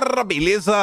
galera, beleza?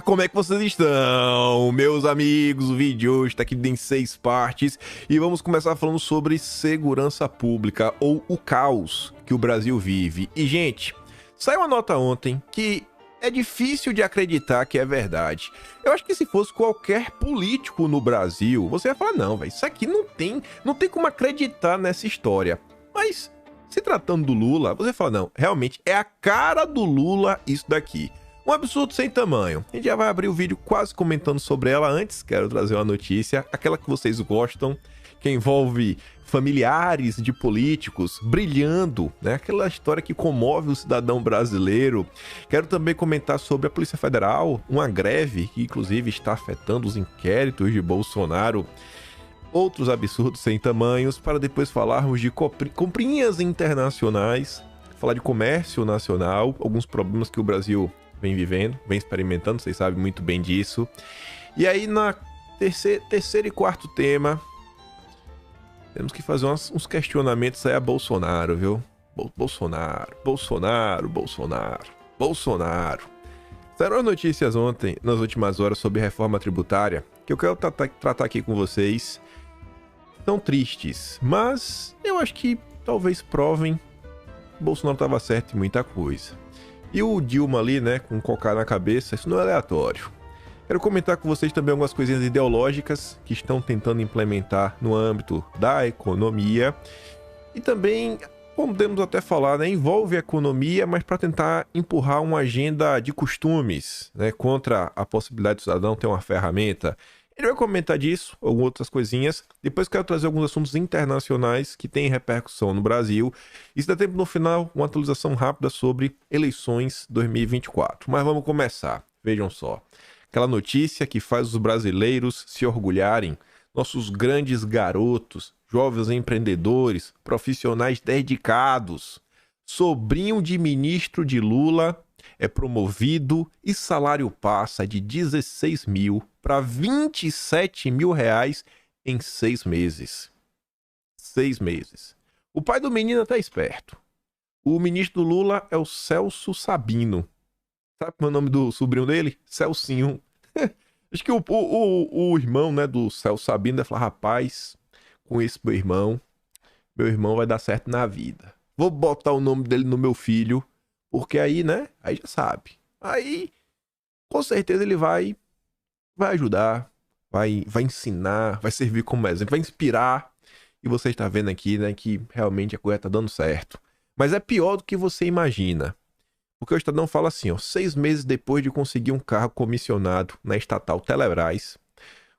Como é que vocês estão? Meus amigos, o vídeo de hoje tá aqui em 6 partes e vamos começar falando sobre segurança pública ou o caos que o Brasil vive. E, gente, saiu uma nota ontem que é difícil de acreditar que é verdade. Eu acho que se fosse qualquer político no Brasil, você ia falar, não, velho, isso aqui não tem como acreditar nessa história. Mas se tratando do Lula, você fala, não, realmente é a cara do Lula isso daqui. Um absurdo sem tamanho. A gente já vai abrir o vídeo quase comentando sobre ela. Antes, quero trazer uma notícia, aquela que vocês gostam, que envolve familiares de políticos brilhando, né? Aquela história que comove o cidadão brasileiro. Quero também comentar sobre a Polícia Federal, uma greve que inclusive está afetando os inquéritos de Bolsonaro. Outros absurdos sem tamanhos, para depois falarmos de comprinhas internacionais, falar de comércio nacional, alguns problemas que o Brasil vem vivendo, vem experimentando, vocês sabem muito bem disso. E aí, na terceiro e quarto tema, temos que fazer uns questionamentos aí a Bolsonaro, viu? Bolsonaro. Saíram notícias ontem, nas últimas horas, sobre reforma tributária, que eu quero tratar aqui com vocês. São tristes, mas eu acho que talvez provem que Bolsonaro estava certo em muita coisa. E o Dilma ali, né, com cocar na cabeça, isso não é aleatório. Quero comentar com vocês também algumas coisinhas ideológicas que estão tentando implementar no âmbito da economia. E também, podemos até falar, né, envolve a economia, mas para tentar empurrar uma agenda de costumes, né, contra a possibilidade do cidadão ter uma ferramenta. Ele vai comentar disso, algumas outras coisinhas. Depois quero trazer alguns assuntos internacionais que têm repercussão no Brasil. E se der tempo no final, uma atualização rápida sobre eleições 2024. Mas vamos começar. Vejam só. Aquela notícia que faz os brasileiros se orgulharem. Nossos grandes garotos, jovens empreendedores, profissionais dedicados. Sobrinho de ministro de Lula é promovido e salário passa de 16 mil para 27 mil reais em 6 meses. 6 meses. O pai do menino tá esperto. O ministro do Lula é o Celso Sabino. Sabe qual é o nome do sobrinho dele? Celcinho. Acho que o irmão, né, do Celso Sabino deve falar, rapaz, com esse meu irmão vai dar certo na vida. Vou botar o nome dele no meu filho, porque aí, né, aí já sabe. Aí, com certeza ele vai ajudar, vai ensinar, vai servir como exemplo, vai inspirar. E você está vendo aqui, né, que realmente a coisa está dando certo. Mas é pior do que você imagina. Porque o Estadão fala assim, ó, 6 meses depois de conseguir um cargo comissionado na estatal Telebrás,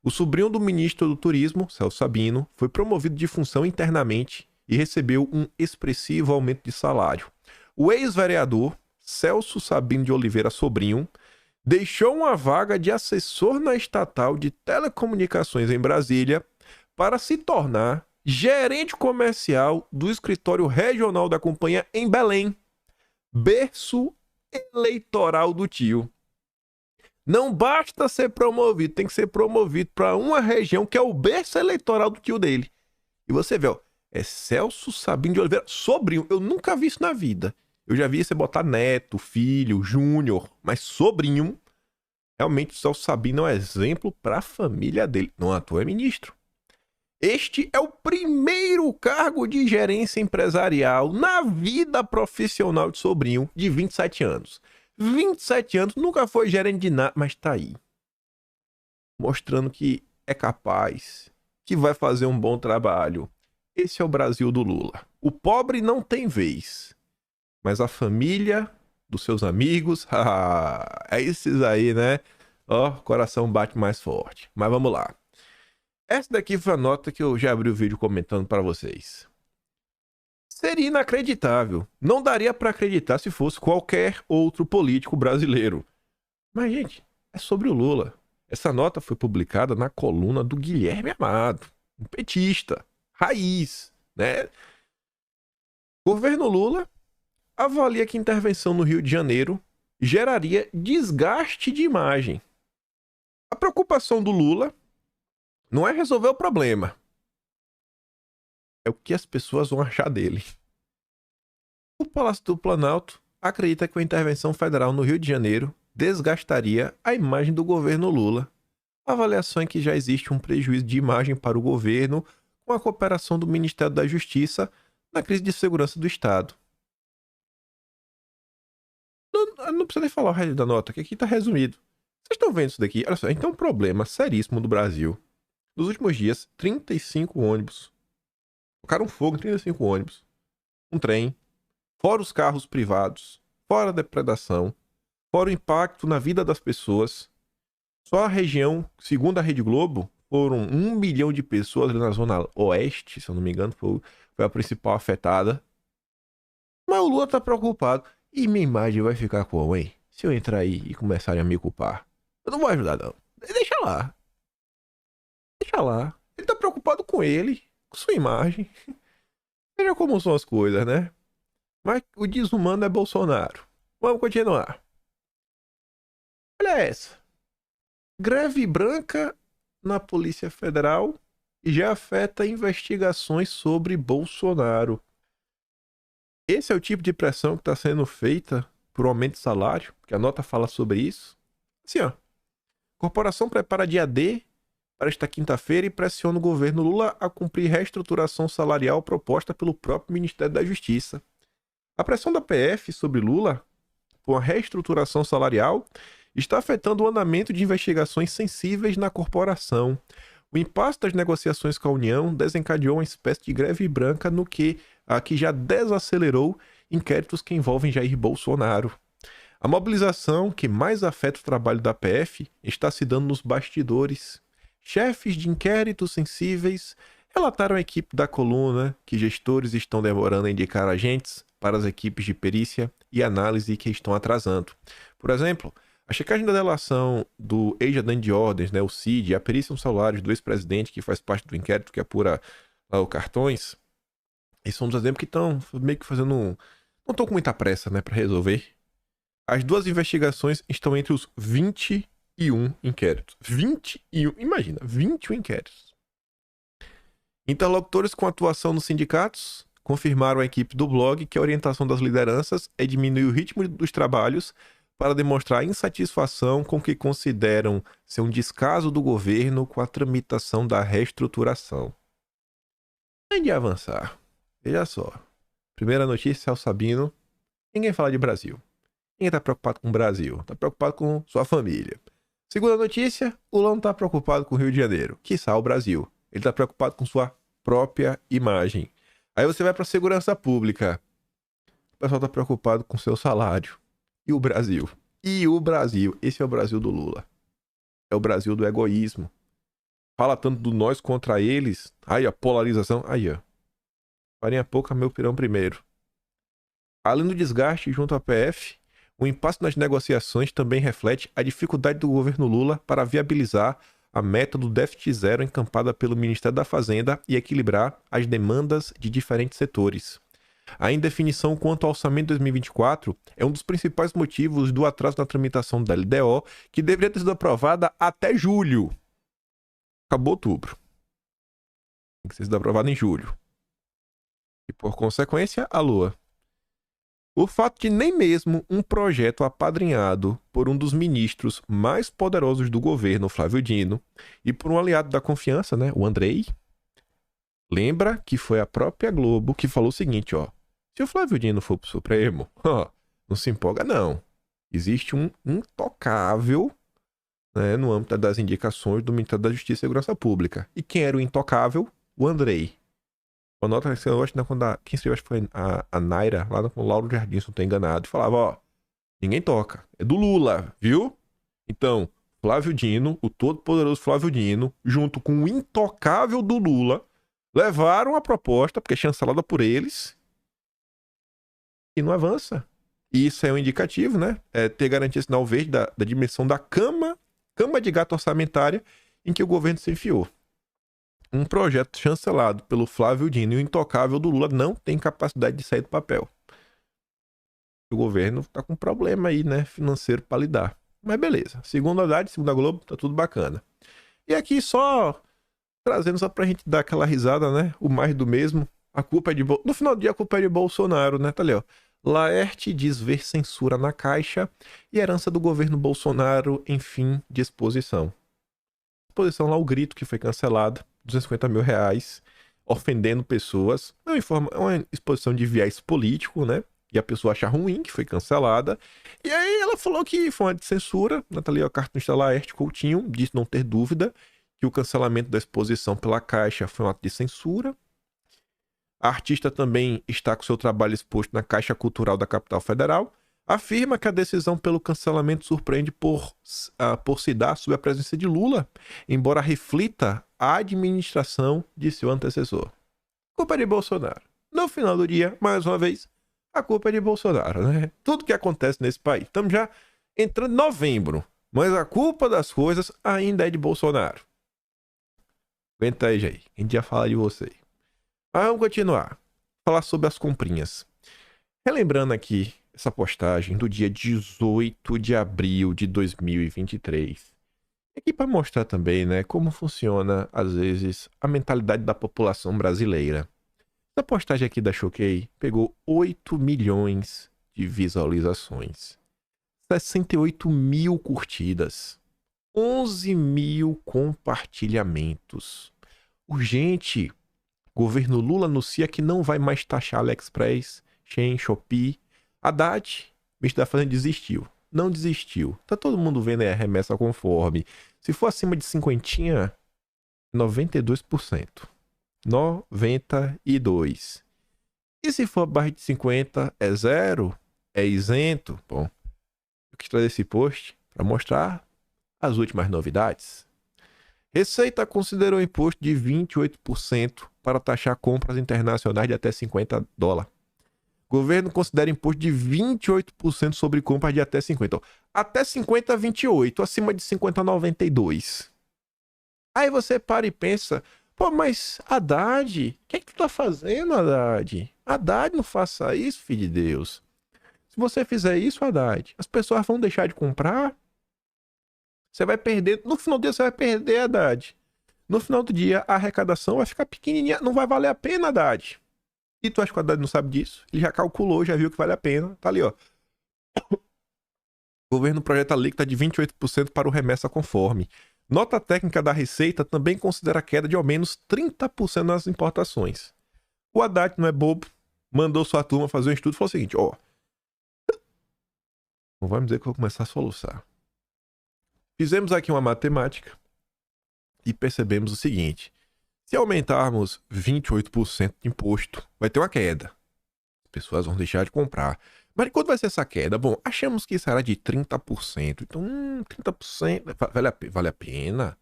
o sobrinho do ministro do Turismo, Celso Sabino, foi promovido de função internamente e recebeu um expressivo aumento de salário. O ex-vereador Celso Sabino de Oliveira Sobrinho deixou uma vaga de assessor na estatal de telecomunicações em Brasília para se tornar gerente comercial do escritório regional da companhia em Belém, berço eleitoral do tio. Não basta ser promovido, tem que ser promovido para uma região que é o berço eleitoral do tio dele. E você vê, ó, é Celso Sabino de Oliveira Sobrinho. Eu nunca vi isso na vida. Eu já vi você botar neto, filho, júnior, mas sobrinho, realmente o Celso Sabino é um exemplo para a família dele. Não à toa é ministro. Este é o primeiro cargo de gerência empresarial na vida profissional de Sobrinho, de 27 anos. 27 anos, nunca foi gerente de nada, mas tá aí. Mostrando que é capaz, que vai fazer um bom trabalho. Esse é o Brasil do Lula. O pobre não tem vez. Mas a família dos seus amigos, é esses aí, né? Ó, o coração bate mais forte. Mas vamos lá. Essa daqui foi a nota que eu já abri o vídeo comentando para vocês. Seria inacreditável. Não daria para acreditar se fosse qualquer outro político brasileiro. Mas, gente, é sobre o Lula. Essa nota foi publicada na coluna do Guilherme Amado, um petista, raiz, né? Governo Lula avalia que intervenção no Rio de Janeiro geraria desgaste de imagem. A preocupação do Lula não é resolver o problema. É o que as pessoas vão achar dele. O Palácio do Planalto acredita que a intervenção federal no Rio de Janeiro desgastaria a imagem do governo Lula. A avaliação é que já existe um prejuízo de imagem para o governo com a cooperação do Ministério da Justiça na crise de segurança do Estado. Não precisa nem falar o resto da nota, que aqui está resumido. Vocês estão vendo isso daqui? Olha só, a gente tem um problema seríssimo no Brasil. Nos últimos dias, 35 ônibus. Tocaram fogo em 35 ônibus. Um trem. Fora os carros privados. Fora a depredação. Fora o impacto na vida das pessoas. Só a região, segundo a Rede Globo, foram 1 milhão de pessoas ali na Zona Oeste, se eu não me engano, foi a principal afetada. Mas o Lula tá preocupado. E minha imagem vai ficar como, hein? Se eu entrar aí e começarem a me culpar. Eu não vou ajudar, não. Deixa lá. Deixa lá. Ele tá preocupado com ele, com sua imagem. Veja como são as coisas, né? Mas o desumano é Bolsonaro. Vamos continuar. Olha essa. Greve branca na Polícia Federal já afeta investigações sobre Bolsonaro. Esse é o tipo de pressão que está sendo feita por aumento de salário, que a nota fala sobre isso. Assim, ó. Corporação prepara dia D para esta quinta-feira e pressiona o governo Lula a cumprir reestruturação salarial proposta pelo próprio Ministério da Justiça. A pressão da PF sobre Lula com a reestruturação salarial está afetando o andamento de investigações sensíveis na corporação. O impasse das negociações com a União desencadeou uma espécie de greve branca no que já desacelerou inquéritos que envolvem Jair Bolsonaro. A mobilização que mais afeta o trabalho da PF está se dando nos bastidores. Chefes de inquéritos sensíveis relataram à equipe da coluna que gestores estão demorando a indicar agentes para as equipes de perícia e análise que estão atrasando. Por exemplo, a checagem da delação do ex-ajudante de ordens, o CID, e a perícia nos celulares do ex-presidente, que faz parte do inquérito que apura os cartões, esses são dos exemplos que estão meio que fazendo não estão com muita pressa, para resolver. As duas investigações estão entre os 21 inquéritos. 21, imagina, 21 inquéritos. Interlocutores com atuação nos sindicatos confirmaram à equipe do blog que a orientação das lideranças é diminuir o ritmo dos trabalhos para demonstrar insatisfação com o que consideram ser um descaso do governo com a tramitação da reestruturação. Antes de avançar, veja só. Primeira notícia, Celso Sabino. Ninguém fala de Brasil. Ninguém está preocupado com o Brasil. Está preocupado com sua família. Segunda notícia, o Lula não está preocupado com o Rio de Janeiro, quiçá o Brasil. Ele está preocupado com sua própria imagem. Aí você vai para a segurança pública. O pessoal está preocupado com seu salário. E o Brasil? E o Brasil? Esse é o Brasil do Lula. É o Brasil do egoísmo. Fala tanto do nós contra eles. Aí, a polarização. Aí, ó. Farinha pouca, meu pirão primeiro. Além do desgaste junto à PF, o impasse nas negociações também reflete a dificuldade do governo Lula para viabilizar a meta do déficit zero encampada pelo Ministério da Fazenda e equilibrar as demandas de diferentes setores. A indefinição quanto ao orçamento de 2024 é um dos principais motivos do atraso na tramitação da LDO, que deveria ter sido aprovada até julho. Acabou outubro. Tem que ser aprovada em julho. E por consequência, a Lua. O fato de nem mesmo um projeto apadrinhado por um dos ministros mais poderosos do governo, Flávio Dino, e por um aliado da confiança, o Andrei, lembra que foi a própria Globo que falou o seguinte, ó. Se o Flávio Dino for pro Supremo, não se empolga, não. Existe um intocável, no âmbito das indicações do Ministério da Justiça e Segurança Pública. E quem era o intocável? O Andrei. A nota que eu acho que quem escreveu, acho que foi a Naira, lá no Lauro Jardim, se não tô enganado, falava, ó, ninguém toca. É do Lula, viu? Então, Flávio Dino, o todo-poderoso Flávio Dino, junto com o intocável do Lula, levaram a proposta, porque é chancelada por eles, e não avança. E isso é um indicativo, É ter garantia sinal verde da dimensão da cama de gato orçamentária em que o governo se enfiou. Um projeto chancelado pelo Flávio Dino e o intocável do Lula não tem capacidade de sair do papel. O governo tá com um problema aí, financeiro para lidar. Mas beleza. Segundo Haddad, segundo a Globo, tá tudo bacana. E aqui só trazendo só pra gente dar aquela risada, O mais do mesmo. A culpa é de... No final do dia, a culpa é de Bolsonaro, Tá ali, ó. Laerte diz ver censura na Caixa e herança do governo Bolsonaro em fim de exposição. Exposição lá, o Grito, que foi cancelado, R$250 mil, ofendendo pessoas. É uma exposição de viés político, né? E a pessoa acha ruim, que foi cancelada. E aí ela falou que foi uma de censura. Natalia, a cartunista Laerte Coutinho, disse não ter dúvida que o cancelamento da exposição pela Caixa foi um ato de censura. A artista também está com seu trabalho exposto na Caixa Cultural da Capital Federal. Afirma que a decisão pelo cancelamento surpreende por se dar sob a presença de Lula, embora reflita a administração de seu antecessor. Culpa é de Bolsonaro. No final do dia, mais uma vez, a culpa é de Bolsonaro, né? Tudo que acontece nesse país. Estamos já entrando em novembro, mas a culpa das coisas ainda é de Bolsonaro. Aguenta aí, Jair. A gente já fala de você. Mas vamos continuar. Falar sobre as comprinhas. Relembrando aqui essa postagem do dia 18 de abril de 2023. Aqui para mostrar também, né, como funciona, às vezes, a mentalidade da população brasileira. Essa postagem aqui da Choquei pegou 8 milhões de visualizações. 68 mil curtidas. 11 mil compartilhamentos. Urgente. Governo Lula anuncia que não vai mais taxar AliExpress, Shein, Shopee. Haddad, ministro da Fazenda, desistiu. Não desistiu. Tá todo mundo vendo aí a remessa conforme. Se for acima de 50, 92%. 92%. E se for abaixo de 50, é zero? É isento? Bom, eu quis trazer esse post para mostrar as últimas novidades. Receita considerou imposto de 28% para taxar compras internacionais de até $50. Governo considera imposto de 28% sobre compras de até 50. Até 50, 28. Acima de 50, 92. Aí você para e pensa, pô, mas Haddad, o que é que tu tá fazendo, Haddad? Haddad, não faça isso, filho de Deus. Se você fizer isso, Haddad, as pessoas vão deixar de comprar. Você vai perder, no final do dia você vai perder, Haddad. No final do dia a arrecadação vai ficar pequenininha, não vai valer a pena, Haddad. E tu acha que o Haddad não sabe disso? Ele já calculou, já viu que vale a pena. Tá ali, ó. O governo projeta a alíquota de 28% para o remessa conforme. Nota técnica da Receita também considera a queda de ao menos 30% nas importações. O Haddad não é bobo, mandou sua turma fazer um estudo e falou o seguinte, ó. Não vai me dizer que eu vou começar a soluçar. Fizemos aqui uma matemática e percebemos o seguinte. Se aumentarmos 28% de imposto, vai ter uma queda. As pessoas vão deixar de comprar. Mas quando vai ser essa queda? Bom, achamos que será de 30%. Então, 30% vale a pena.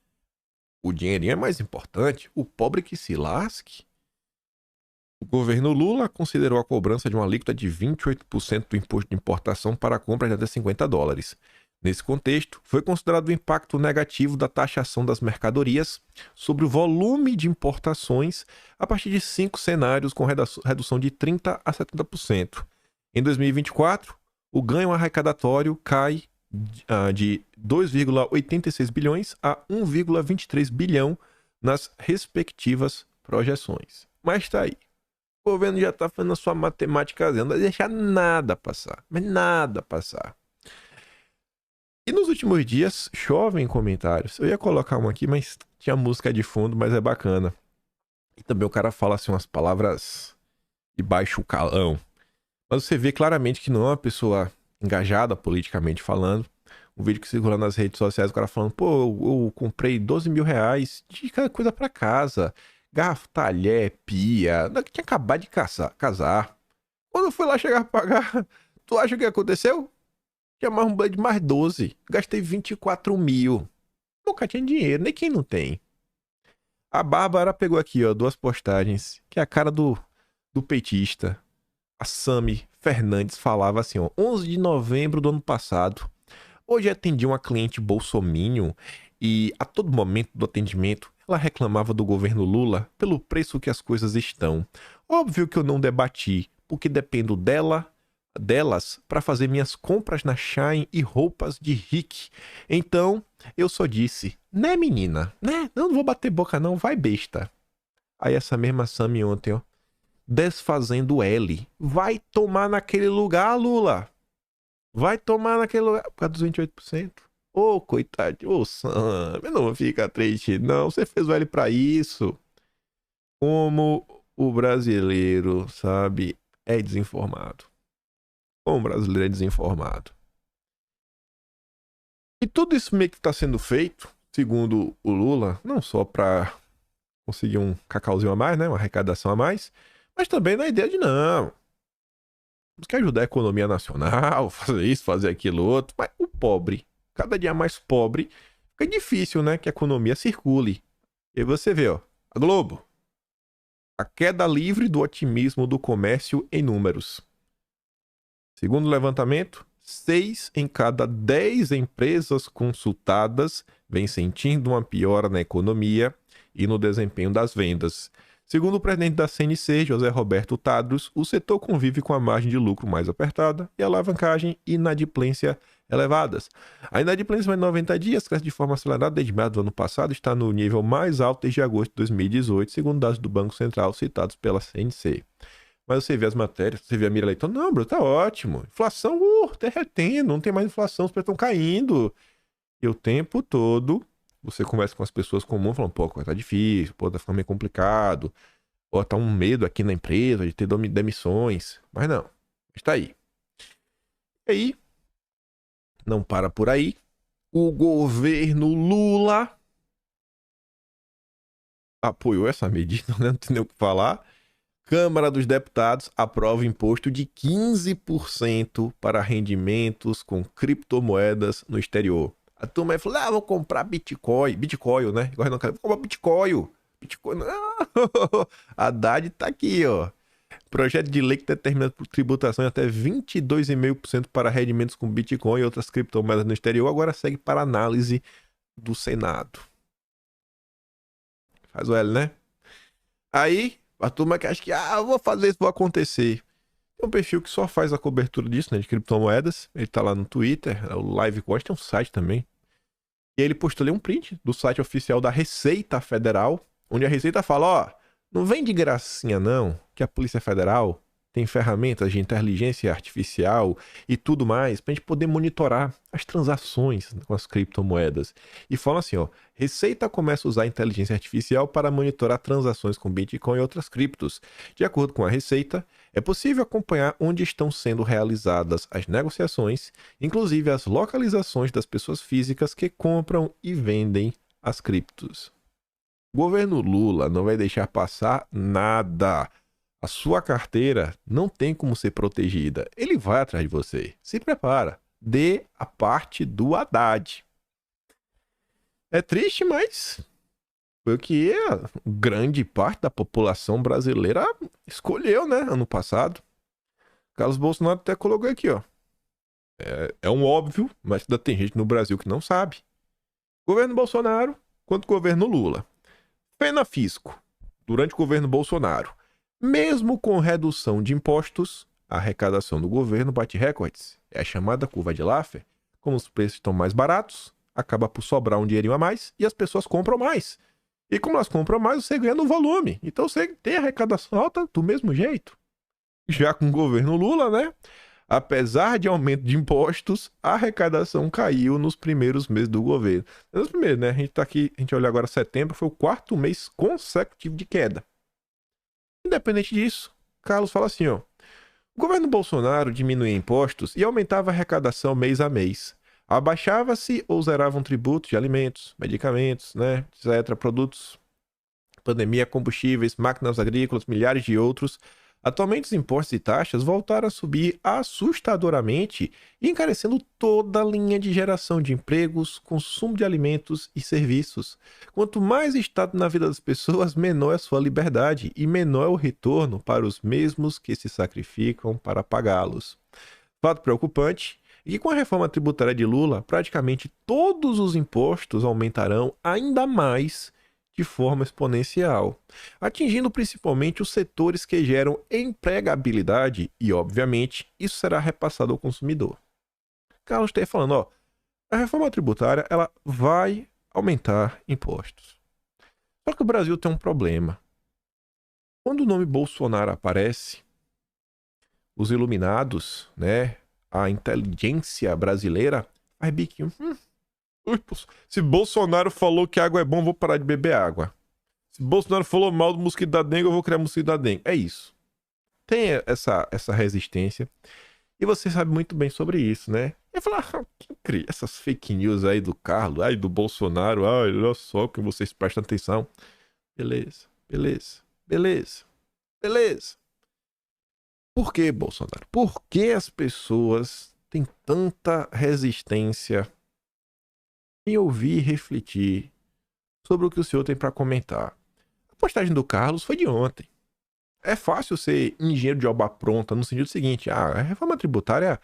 O dinheirinho é mais importante. O pobre que se lasque. O governo Lula considerou a cobrança de uma alíquota de 28% do imposto de importação para compras de até $50. Nesse contexto, foi considerado o impacto negativo da taxação das mercadorias sobre o volume de importações a partir de 5 cenários com redução de 30% a 70%. Em 2024, o ganho arrecadatório cai de 2,86 bilhões a 1,23 bilhão nas respectivas projeções. Mas está aí. O governo já está fazendo a sua matemática, não vai deixar nada passar, mas nada passar. E nos últimos dias, chovem comentários. Eu ia colocar um aqui, mas tinha música de fundo, mas é bacana. E também o cara fala assim umas palavras de baixo calão. Mas você vê claramente que não é uma pessoa engajada politicamente falando. Um vídeo que circula nas redes sociais, o cara falando, pô, eu comprei R$12 mil de cada coisa pra casa. Garfo, talher, pia. Tinha acabado de casar. Quando eu fui lá chegar pra pagar, tu acha o que aconteceu? Tinha mais um Blade mais 12. Gastei 24 mil. Nunca tinha dinheiro, nem quem não tem. A Bárbara pegou aqui, ó, 2 postagens. Que é a cara do petista. A Sami Fernandes falava assim, ó. 11 de novembro do ano passado. Hoje atendi uma cliente bolsominion e a todo momento do atendimento ela reclamava do governo Lula pelo preço que as coisas estão. Óbvio que eu não debati, porque dependo delas para fazer minhas compras na Shein e roupas de Rick. Então, eu só disse, né menina, né? Não vou bater boca não, vai besta. Aí essa mesma Sami ontem, ó, desfazendo L. Vai tomar naquele lugar, Lula. Vai tomar naquele lugar por causa dos 28%. Ô, coitado. Ô, Sam, não fica triste, não. Você fez o L pra isso. Como o brasileiro, sabe, é desinformado. Como o brasileiro é desinformado. E tudo isso meio que está sendo feito, segundo o Lula, não só para conseguir um cacauzinho a mais, né, uma arrecadação a mais, mas também na ideia de não. Temos que ajudar a economia nacional, fazer isso, fazer aquilo outro. Mas o pobre, cada dia mais pobre, fica difícil, né, que a economia circule. E você vê, ó, a Globo. A queda livre do otimismo do comércio em números. Segundo o levantamento, 6 em cada 10 empresas consultadas vêm sentindo uma piora na economia e no desempenho das vendas. Segundo o presidente da CNC, José Roberto Tadros, o setor convive com a margem de lucro mais apertada e alavancagem e inadimplência elevadas. A inadimplência em 90 dias cresce de forma acelerada desde meados do ano passado e está no nível mais alto desde agosto de 2018, segundo dados do Banco Central citados pela CNC. Mas você vê as matérias, você vê a mira leitão, não, bro, tá ótimo. Inflação, derretendo, não tem mais inflação, os preços estão caindo. E o tempo todo, você conversa com as pessoas comuns, falando, pô, tá difícil, pô, tá ficando meio complicado. Pô, tá um medo aqui na empresa de ter demissões. Mas não, está aí. E aí, não para por aí. O governo Lula apoiou essa medida, né? Não tem nem o que falar. Câmara dos Deputados aprova imposto de 15% para rendimentos com criptomoedas no exterior. A turma falou, vou comprar Bitcoin. Bitcoin, né? Agora não quero comprar Bitcoin. Bitcoin, não. A Haddad tá aqui, ó. Projeto de lei que determina tributação de até 22,5% para rendimentos com Bitcoin e outras criptomoedas no exterior agora segue para análise do Senado. Faz o L, né? Aí, a turma que acha que, vou fazer isso, vou acontecer. Tem um perfil que só faz a cobertura disso, né, de criptomoedas. Ele tá lá no Twitter, o LiveQuest, tem um site também. E ele postou ali um print do site oficial da Receita Federal, onde a Receita fala, não vem de gracinha não, que a Polícia Federal tem ferramentas de inteligência artificial e tudo mais pra gente poder monitorar as transações com as criptomoedas. E fala assim, Receita começa a usar a inteligência artificial para monitorar transações com Bitcoin e outras criptos. De acordo com a Receita, é possível acompanhar onde estão sendo realizadas as negociações, inclusive as localizações das pessoas físicas que compram e vendem as criptos. O governo Lula não vai deixar passar nada. A sua carteira não tem como ser protegida. Ele vai atrás de você. Se prepara. Dê a parte do Haddad. É triste, mas foi o que a grande parte da população brasileira escolheu, né? Ano passado. Carlos Bolsonaro até colocou aqui, ó. É um óbvio, mas ainda tem gente no Brasil que não sabe. Governo Bolsonaro quanto governo Lula. Pena fisco. Durante o governo Bolsonaro. Mesmo com redução de impostos, a arrecadação do governo bate recordes. É a chamada curva de Laffer. Como os preços estão mais baratos, acaba por sobrar um dinheirinho a mais e as pessoas compram mais. E como elas compram mais, você ganha no volume. Então você tem arrecadação alta do mesmo jeito. Já com o governo Lula, né? Apesar de aumento de impostos, a arrecadação caiu nos primeiros meses do governo. Nos primeiros, né? A gente tá aqui, a gente olha agora setembro, foi o 4º mês consecutivo de queda. Independente disso, Carlos fala assim, o governo Bolsonaro diminuía impostos e aumentava a arrecadação mês a mês. Abaixava-se ou zeravam tributos de alimentos, medicamentos, né, etc., produtos, pandemia, combustíveis, máquinas agrícolas, milhares de outros. Atualmente, os impostos e taxas voltaram a subir assustadoramente, encarecendo toda a linha de geração de empregos, consumo de alimentos e serviços. Quanto mais Estado na vida das pessoas, menor é a sua liberdade e menor é o retorno para os mesmos que se sacrificam para pagá-los. Fato preocupante é que com a reforma tributária de Lula, praticamente todos os impostos aumentarão ainda mais de forma exponencial, atingindo principalmente os setores que geram empregabilidade e, obviamente, isso será repassado ao consumidor. Carlos está falando, a reforma tributária ela vai aumentar impostos. Só que o Brasil tem um problema. Quando o nome Bolsonaro aparece, os iluminados, né, a inteligência brasileira, faz biquinho. Se Bolsonaro falou que água é bom, vou parar de beber água. Se Bolsonaro falou mal do mosquito da dengue, eu vou criar mosquito da dengue. É isso. Tem essa resistência. E você sabe muito bem sobre isso, né? E falar, quem cria essas fake news aí do Carlos, aí do Bolsonaro, ai, olha só que vocês prestam atenção. Beleza, beleza, beleza, beleza. Por que, Bolsonaro? Por que as pessoas têm tanta resistência em ouvir e refletir sobre o que o senhor tem para comentar? A postagem do Carlos foi de ontem. É fácil ser engenheiro de obra pronta no sentido seguinte: a reforma tributária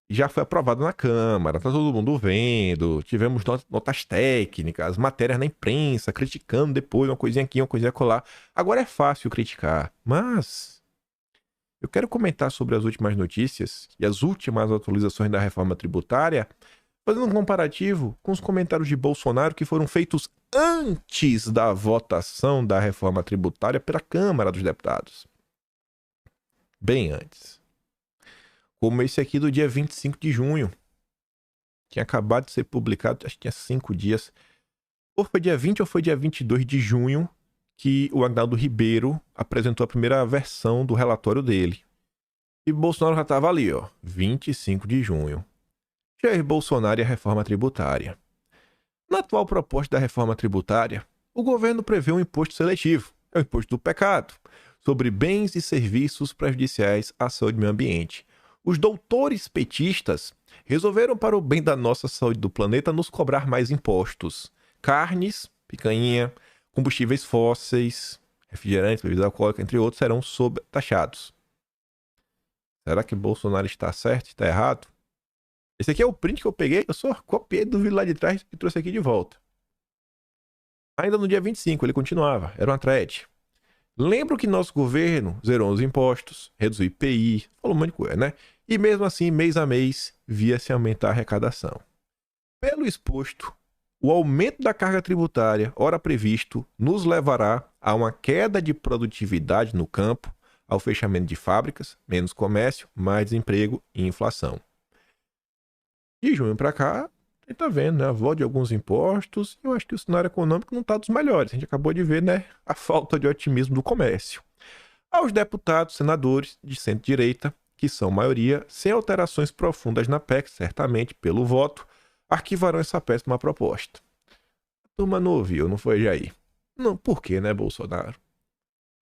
já foi aprovada na Câmara, tá todo mundo vendo, tivemos notas técnicas, matérias na imprensa, criticando depois uma coisinha aqui, uma coisinha acolá. Agora é fácil criticar, mas eu quero comentar sobre as últimas notícias e as últimas atualizações da reforma tributária, fazendo um comparativo com os comentários de Bolsonaro que foram feitos antes da votação da reforma tributária pela Câmara dos Deputados. Bem antes. Como esse aqui do dia 25 de junho. Tinha acabado de ser publicado, acho que tinha 5 dias. Ou foi dia 20 ou foi dia 22 de junho que o Agnaldo Ribeiro apresentou a primeira versão do relatório dele. E Bolsonaro já estava ali, ó, 25 de junho. Jair Bolsonaro e a reforma tributária. Na atual proposta da reforma tributária, o governo prevê um imposto seletivo, é o imposto do pecado, sobre bens e serviços prejudiciais à saúde e meio ambiente. Os doutores petistas resolveram, para o bem da nossa saúde do planeta, nos cobrar mais impostos. Carnes, picanha, combustíveis fósseis, refrigerantes, bebidas alcoólicas, entre outros, serão taxados. Será que Bolsonaro está certo? Está errado? Esse aqui é o print que eu peguei, eu só copiei do vídeo lá de trás e trouxe aqui de volta. Ainda no dia 25 ele continuava, era uma thread. Lembro que nosso governo zerou os impostos, reduziu o IPI, falou um monte de coisa, né? E mesmo assim, mês a mês, via-se aumentar a arrecadação. Pelo exposto, o aumento da carga tributária, ora previsto, nos levará a uma queda de produtividade no campo, ao fechamento de fábricas, menos comércio, mais desemprego e inflação. De junho para cá, a gente tá vendo, né? A volta de alguns impostos. Eu acho que o cenário econômico não tá dos melhores. A gente acabou de ver, né? A falta de otimismo do comércio. Aos deputados, senadores de centro-direita, que são maioria, sem alterações profundas na PEC, certamente pelo voto, arquivarão essa péssima proposta. A turma não ouviu, não foi, Jair? Não, por quê, né, Bolsonaro?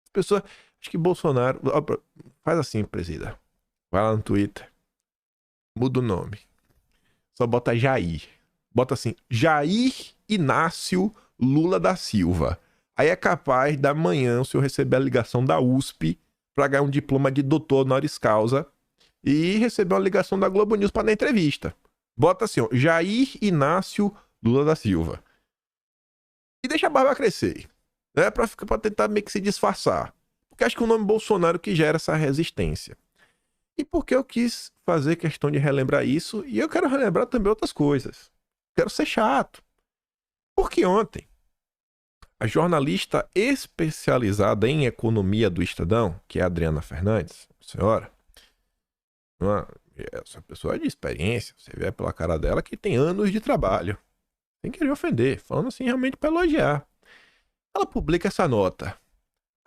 As pessoas... Acho que Bolsonaro... Faz assim, presida. Vai lá no Twitter. Muda o nome. Só bota Jair. Bota assim, Jair Inácio Lula da Silva. Aí é capaz da manhã o senhor receber a ligação da USP para ganhar um diploma de doutor honoris causa e receber uma ligação da Globo News para dar entrevista. Bota assim, ó, Jair Inácio Lula da Silva. E deixa a barba crescer. Né? Pra tentar meio que se disfarçar. Porque acho que o nome Bolsonaro que gera essa resistência. E porque eu quis fazer questão de relembrar isso, e eu quero relembrar também outras coisas. Quero ser chato. Porque ontem, a jornalista especializada em economia do Estadão, que é a Adriana Fernandes, senhora, essa pessoa é de experiência, você vê pela cara dela que tem anos de trabalho. Sem querer ofender, falando assim realmente para elogiar. Ela publica essa nota.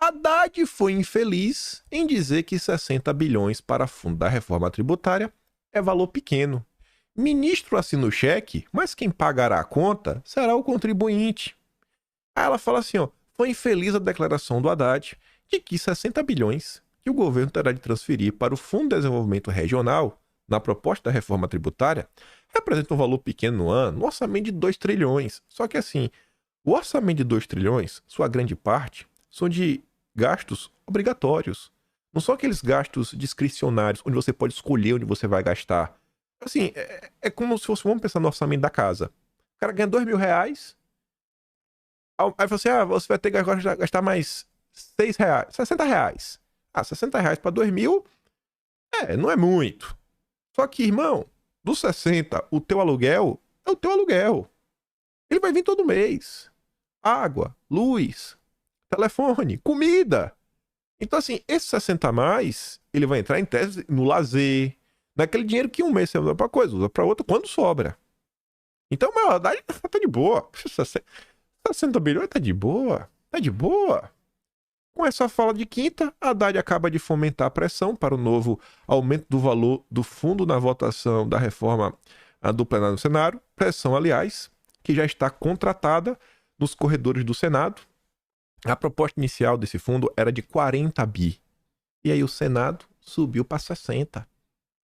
Haddad foi infeliz em dizer que 60 bilhões para fundo da reforma tributária é valor pequeno. Ministro assina o cheque, mas quem pagará a conta será o contribuinte. Aí ela fala assim, ó, foi infeliz a declaração do Haddad de que 60 bilhões que o governo terá de transferir para o Fundo de Desenvolvimento Regional, na proposta da reforma tributária, representa um valor pequeno no ano, um orçamento de 2 trilhões. Só que assim, o orçamento de 2 trilhões, sua grande parte, são de gastos obrigatórios. Não são aqueles gastos discricionários, onde você pode escolher onde você vai gastar. Assim, é como se fosse, vamos pensar no orçamento da casa. O cara ganha 2 mil reais, aí você, você vai ter que gastar mais 6 reais, 60 reais. 60 reais para 2 mil, não é muito. Só que, irmão, dos 60, o teu aluguel é o teu aluguel. Ele vai vir todo mês. Água, luz, telefone, comida. Então, assim, esse 60 a mais, ele vai entrar em tese no lazer, naquele dinheiro que um mês você usa pra coisa, usa pra outra quando sobra. Então, meu, a Haddad tá de boa. 60 bilhões tá de boa. Tá de boa. Com essa fala de quinta, a Haddad acaba de fomentar a pressão para o novo aumento do valor do fundo na votação da reforma do plenário do Senado. Pressão, aliás, que já está contratada nos corredores do Senado. A proposta inicial desse fundo era de 40 bi. E aí o Senado subiu para 60.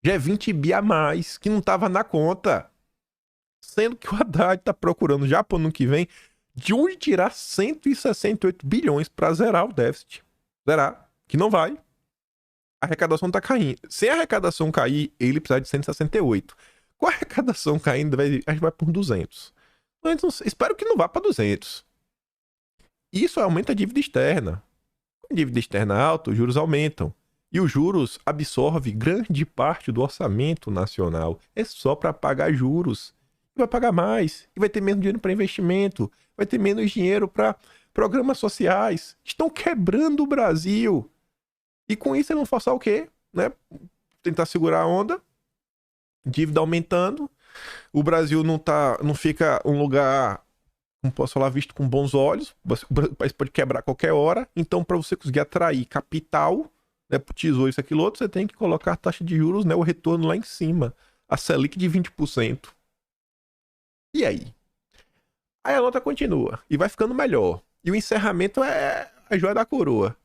Já é 20 bi a mais, que não estava na conta. Sendo que o Haddad está procurando já para o ano que vem de onde tirar 168 bilhões para zerar o déficit. Zerar, que não vai. A arrecadação está caindo. Se a arrecadação cair, ele precisa de 168. Com a arrecadação caindo, a gente vai por 200. Então, espero que não vá para 200. Isso aumenta a dívida externa. Com a dívida externa alta, os juros aumentam. E os juros absorvem grande parte do orçamento nacional. É só para pagar juros. E vai pagar mais. E vai ter menos dinheiro para investimento. Vai ter menos dinheiro para programas sociais. Estão quebrando o Brasil. E com isso, eles vão forçar o quê? Né? Tentar segurar a onda. Dívida aumentando. O Brasil não fica um lugar, como posso falar, visto com bons olhos. O país pode quebrar a qualquer hora. Então, para você conseguir atrair capital, né, pro tesouro, isso, aquilo outro, você tem que colocar a taxa de juros, né, o retorno lá em cima. A Selic de 20%. E aí? Aí a nota continua. E vai ficando melhor. E o encerramento é a joia da coroa.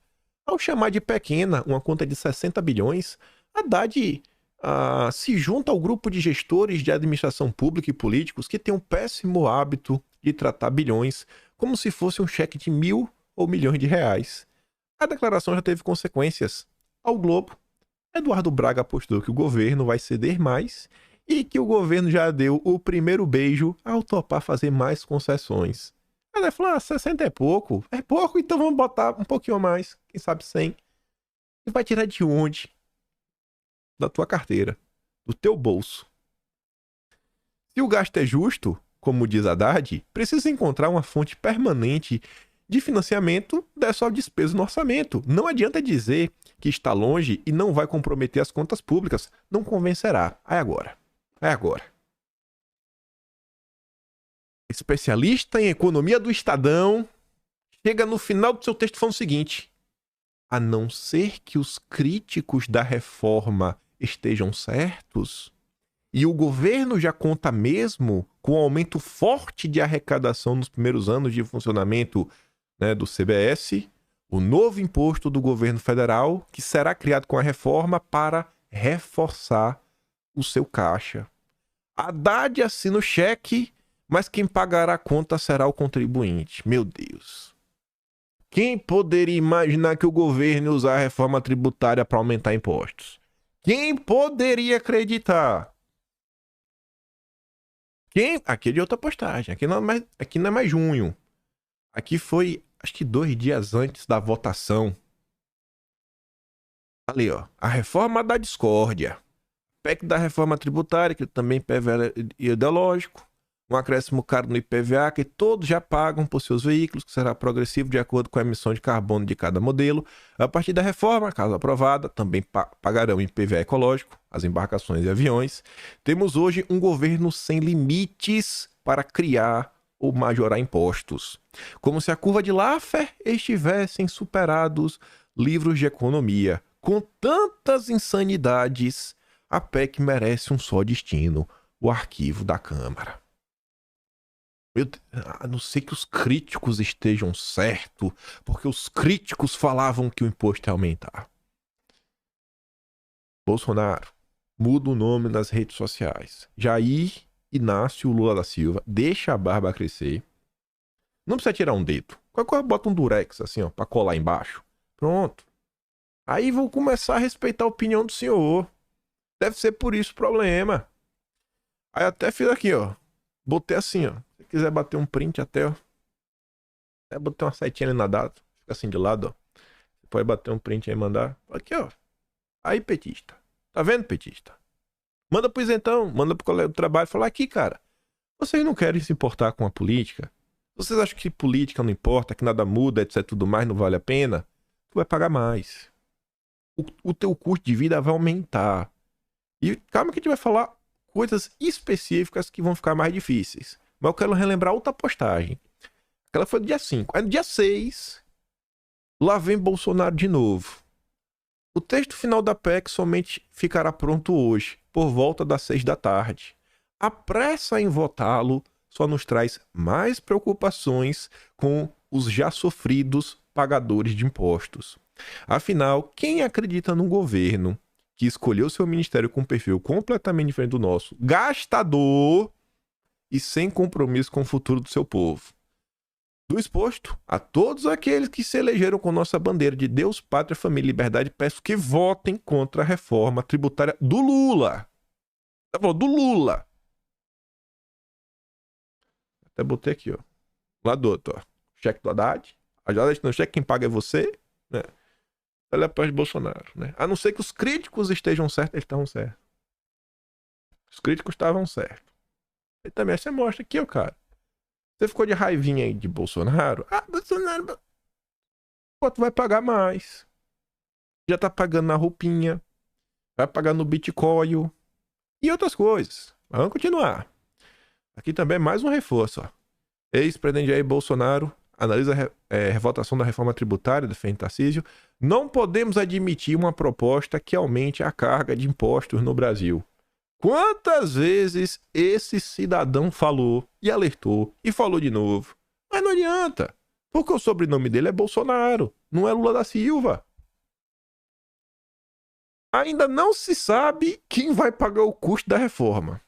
Ao chamar de pequena uma conta de 60 bilhões, a Haddad se junta ao grupo de gestores de administração pública e políticos que tem um péssimo hábito de tratar bilhões como se fosse um cheque de 1.000 ou milhões de reais. A declaração já teve consequências. Ao Globo, Eduardo Braga apostou que o governo vai ceder mais e que o governo já deu o primeiro beijo ao topar fazer mais concessões. Ela falou, 60 é pouco. É pouco, então vamos botar um pouquinho a mais. Quem sabe 100. E vai tirar de onde? Da tua carteira. Do teu bolso. Se o gasto é justo, como diz Haddad, precisa encontrar uma fonte permanente de financiamento dessa despesa no orçamento. Não adianta dizer que está longe e não vai comprometer as contas públicas. Não convencerá. É agora. É agora. Especialista em economia do Estadão chega no final do seu texto falando o seguinte: a não ser que os críticos da reforma estejam certos, e o governo já conta mesmo com um aumento forte de arrecadação nos primeiros anos de funcionamento, né, do CBS, o novo imposto do governo federal, que será criado com a reforma para reforçar o seu caixa. Haddad assina o cheque, mas quem pagará a conta será o contribuinte. Meu Deus. Quem poderia imaginar que o governo ia usar a reforma tributária para aumentar impostos? Quem poderia acreditar? Aqui é de outra postagem. Aqui não é mais junho. Aqui foi, acho que 2 dias antes da votação. Ali, ó. A reforma da discórdia. PEC da reforma tributária, que também IPVA ideológico. Um acréscimo caro no IPVA, que todos já pagam por seus veículos, que será progressivo de acordo com a emissão de carbono de cada modelo. A partir da reforma, caso aprovada, também pagarão IPVA ecológico, as embarcações e aviões. Temos hoje um governo sem limites para criar ou majorar impostos. Como se a curva de Laffer estivessem superados livros de economia. Com tantas insanidades, a PEC merece um só destino: o arquivo da Câmara. A não ser que os críticos estejam certos, porque os críticos falavam que o imposto ia aumentar. Bolsonaro, muda o nome nas redes sociais. Jair Inácio Lula da Silva, deixa a barba crescer. Não precisa tirar um dedo. Qualquer coisa, bota um durex assim, ó, pra colar embaixo. Pronto. Aí vou começar a respeitar a opinião do senhor. Deve ser por isso o problema. Aí até fiz aqui, ó. Botei assim, ó. Se quiser bater um print até, ó. Até botei uma setinha ali na data. Fica assim de lado, ó. Você pode bater um print aí e mandar. Aqui, ó. Aí, petista. Tá vendo, petista? Manda pro isentão. Manda pro colega do trabalho. Fala aqui, cara. Vocês não querem se importar com a política? Vocês acham que política não importa, que nada muda, etc, tudo mais, não vale a pena? tu vai pagar mais. O teu custo de vida vai aumentar. E calma que a gente vai falar coisas específicas que vão ficar mais difíceis. Mas eu quero relembrar outra postagem. Aquela foi do dia 5. Aí no dia 6, lá vem Bolsonaro de novo. O texto final da PEC somente ficará pronto hoje, por volta das 6 da tarde. A pressa em votá-lo só nos traz mais preocupações com os já sofridos pagadores de impostos. Afinal, quem acredita num governo que escolheu seu ministério com um perfil completamente diferente do nosso, gastador e sem compromisso com o futuro do seu povo? Do exposto, a todos aqueles que se elegeram com nossa bandeira de Deus, Pátria, Família e Liberdade, peço que votem contra a reforma tributária do Lula. Tá bom, do Lula. Até botei aqui, ó. Lá do outro, ó. Cheque do Haddad. Haddad não, cheque quem paga é você, né? Ela é pós de Bolsonaro, né? A não ser que os críticos estejam certos, eles estavam certos. Os críticos estavam certos. E também você mostra aqui, ó, cara. Você ficou de raivinha aí de Bolsonaro? Ah, Bolsonaro. Pô, tu vai pagar mais. Já tá pagando na roupinha. Vai pagar no Bitcoin. E outras coisas. Mas vamos continuar. Aqui também mais um reforço, ó. Ex-presidente Jair Bolsonaro analisa a votação da reforma tributária, defende Tarcísio. Não podemos admitir uma proposta que aumente a carga de impostos no Brasil. Quantas vezes esse cidadão falou e alertou e falou de novo? Mas não adianta, porque o sobrenome dele é Bolsonaro, não é Lula da Silva. Ainda não se sabe quem vai pagar o custo da reforma.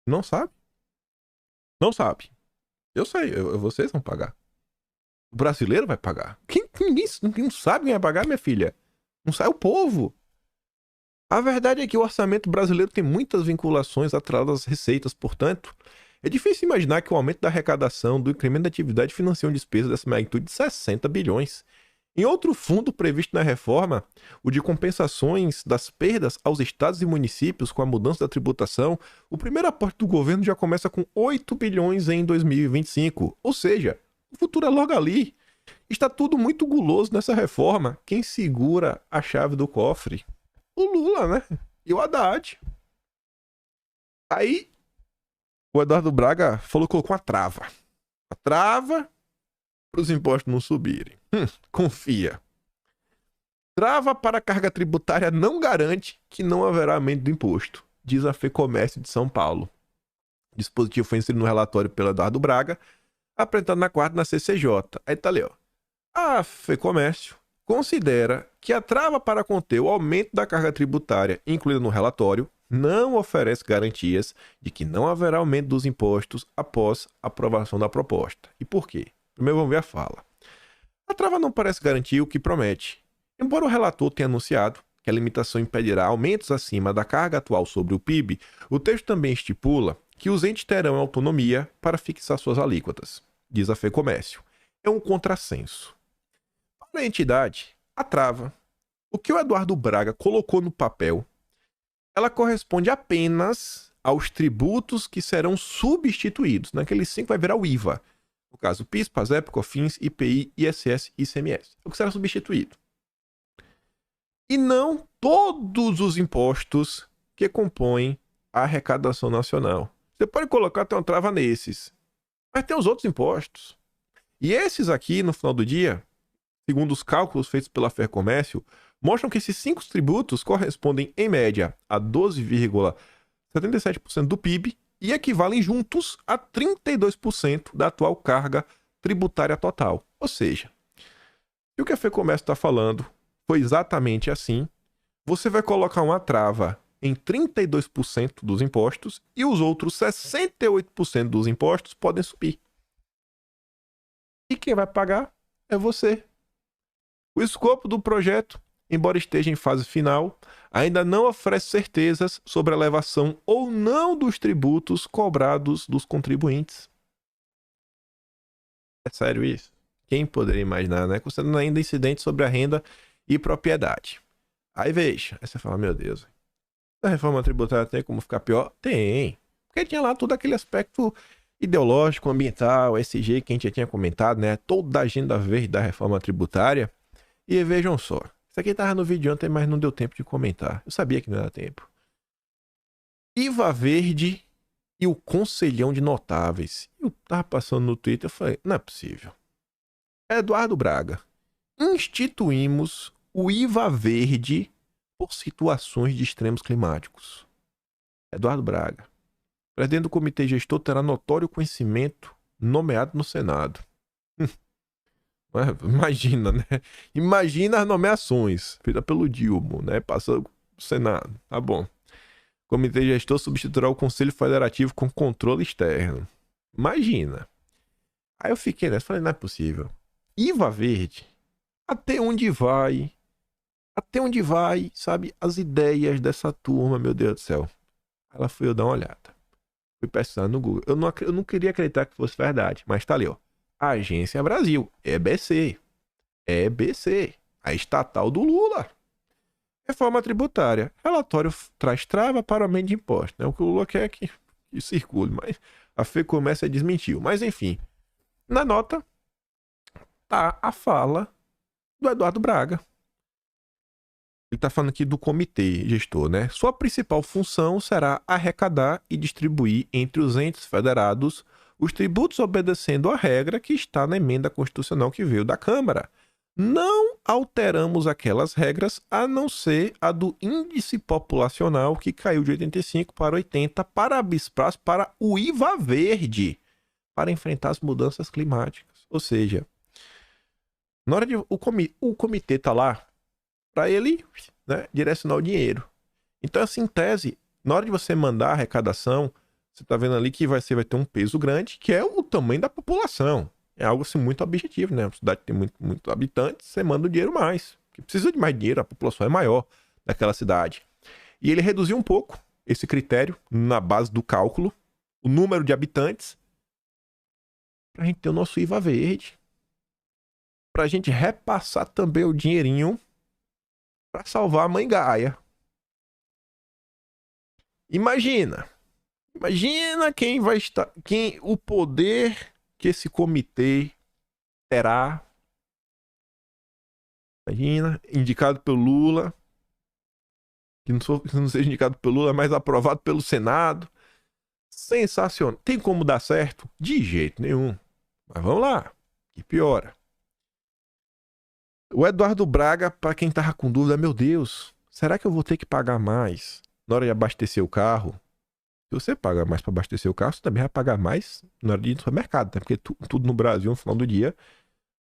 Não sabe? Não sabe. Eu sei, vocês vão pagar. O brasileiro vai pagar. Ninguém não sabe quem vai pagar, minha filha. Não sabe o povo. A verdade é que o orçamento brasileiro tem muitas vinculações atreladas às receitas, portanto, é difícil imaginar que o aumento da arrecadação do incremento da atividade financia uma despesa dessa magnitude de 60 bilhões. Em outro fundo previsto na reforma, o de compensações das perdas aos estados e municípios com a mudança da tributação, o primeiro aporte do governo já começa com 8 bilhões em 2025. Ou seja, o futuro é logo ali. Está tudo muito guloso nessa reforma. Quem segura a chave do cofre? O Lula, né? E o Haddad. Aí, o Eduardo Braga falou que colocou uma trava. A trava para os impostos não subirem. Confia. Trava para a carga tributária não garante que não haverá aumento do imposto, diz a FEComércio de São Paulo. O dispositivo foi inserido no relatório pelo Eduardo Braga, apresentado na quarta na CCJ. Aí tá ali, ó. A FEComércio considera que a trava para conter o aumento da carga tributária incluída no relatório não oferece garantias de que não haverá aumento dos impostos após a aprovação da proposta. E por quê? Primeiro vamos ver a fala. A trava não parece garantir o que promete. Embora o relator tenha anunciado que a limitação impedirá aumentos acima da carga atual sobre o PIB, o texto também estipula que os entes terão autonomia para fixar suas alíquotas, diz a FEComércio. É um contrassenso. Para a entidade, a trava, o que o Eduardo Braga colocou no papel, ela corresponde apenas aos tributos que serão substituídos. Naqueles 5 vai virar o IVA. No caso, PIS, PASEP, COFINS, IPI, ISS e ICMS. É o que será substituído. E não todos os impostos que compõem a arrecadação nacional. Você pode colocar até uma trava nesses. Mas tem os outros impostos. E esses aqui, no final do dia, segundo os cálculos feitos pela FEComércio, mostram que esses 5 tributos correspondem, em média, a 12,77% do PIB e equivalem juntos a 32% da atual carga tributária total. Ou seja, se o que a FEComércio está falando foi exatamente assim, você vai colocar uma trava em 32% dos impostos e os outros 68% dos impostos podem subir. E quem vai pagar é você. O escopo do projeto, embora esteja em fase final, ainda não oferece certezas sobre a elevação ou não dos tributos cobrados dos contribuintes. É sério isso? Quem poderia imaginar, né? Considerando ainda incidentes sobre a renda e propriedade. Aí veja, aí você fala, meu Deus, a reforma tributária tem como ficar pior? Tem. Porque tinha lá todo aquele aspecto ideológico, ambiental, SG, que a gente já tinha comentado, né? Toda a agenda verde da reforma tributária. E vejam só, isso aqui estava no vídeo ontem, mas não deu tempo de comentar. Eu sabia que não era tempo. IVA verde e o conselhão de notáveis. Eu tava passando no Twitter e falei, não é possível. Eduardo Braga, instituímos o IVA verde por situações de extremos climáticos. Eduardo Braga, presidente do comitê gestor, terá notório conhecimento nomeado no Senado. Imagina, né? Imagina as nomeações feitas pelo Dilma, né? Passando pro Senado. Tá bom. Comitê gestor substituirá o Conselho Federativo com controle externo. Imagina. Aí eu fiquei nessa, falei, não é possível. IVA verde? Até onde vai? Até onde vai, sabe, as ideias dessa turma, meu Deus do céu. Ela foi eu dar uma olhada. Fui pesquisar no Google. Eu não queria acreditar que fosse verdade, mas tá ali, ó. Agência Brasil, EBC. EBC, a estatal do Lula. Reforma tributária. Relatório traz trava para o aumento de impostos. É o que o Lula quer que circule, mas a FEComércio desmentiu. Mas enfim, na nota tá a fala do Eduardo Braga. Ele tá falando aqui do comitê gestor, né? Sua principal função será arrecadar e distribuir entre os entes federados os tributos obedecendo a regra que está na emenda constitucional que veio da Câmara. Não alteramos aquelas regras, a não ser a do índice populacional, que caiu de 85 para 80 para o IVA verde, para enfrentar as mudanças climáticas. Ou seja, na hora de o comitê tá lá para ele, né, direcionar o dinheiro. Então, assim, em tese, na hora de você mandar a arrecadação, você tá vendo ali que vai ter um peso grande, que é o tamanho da população. É algo assim muito objetivo, né? Uma cidade que tem muito habitantes, você manda o dinheiro mais. Porque precisa de mais dinheiro, a população é maior daquela cidade. E ele reduziu um pouco esse critério na base do cálculo, o número de habitantes, pra gente ter o nosso IVA verde. Pra gente repassar também o dinheirinho pra salvar a mãe Gaia. Imagina quem vai estar, o poder que esse comitê terá. Imagina, indicado pelo Lula, que não seja indicado pelo Lula, mas aprovado pelo Senado. Sensacional. Tem como dar certo? De jeito nenhum. Mas vamos lá, que piora. O Eduardo Braga, para quem tava com dúvida, meu Deus, será que eu vou ter que pagar mais na hora de abastecer o carro? Se você paga mais para abastecer o carro, você também vai pagar mais na hora de ir no supermercado, né? Porque tudo no Brasil, no final do dia,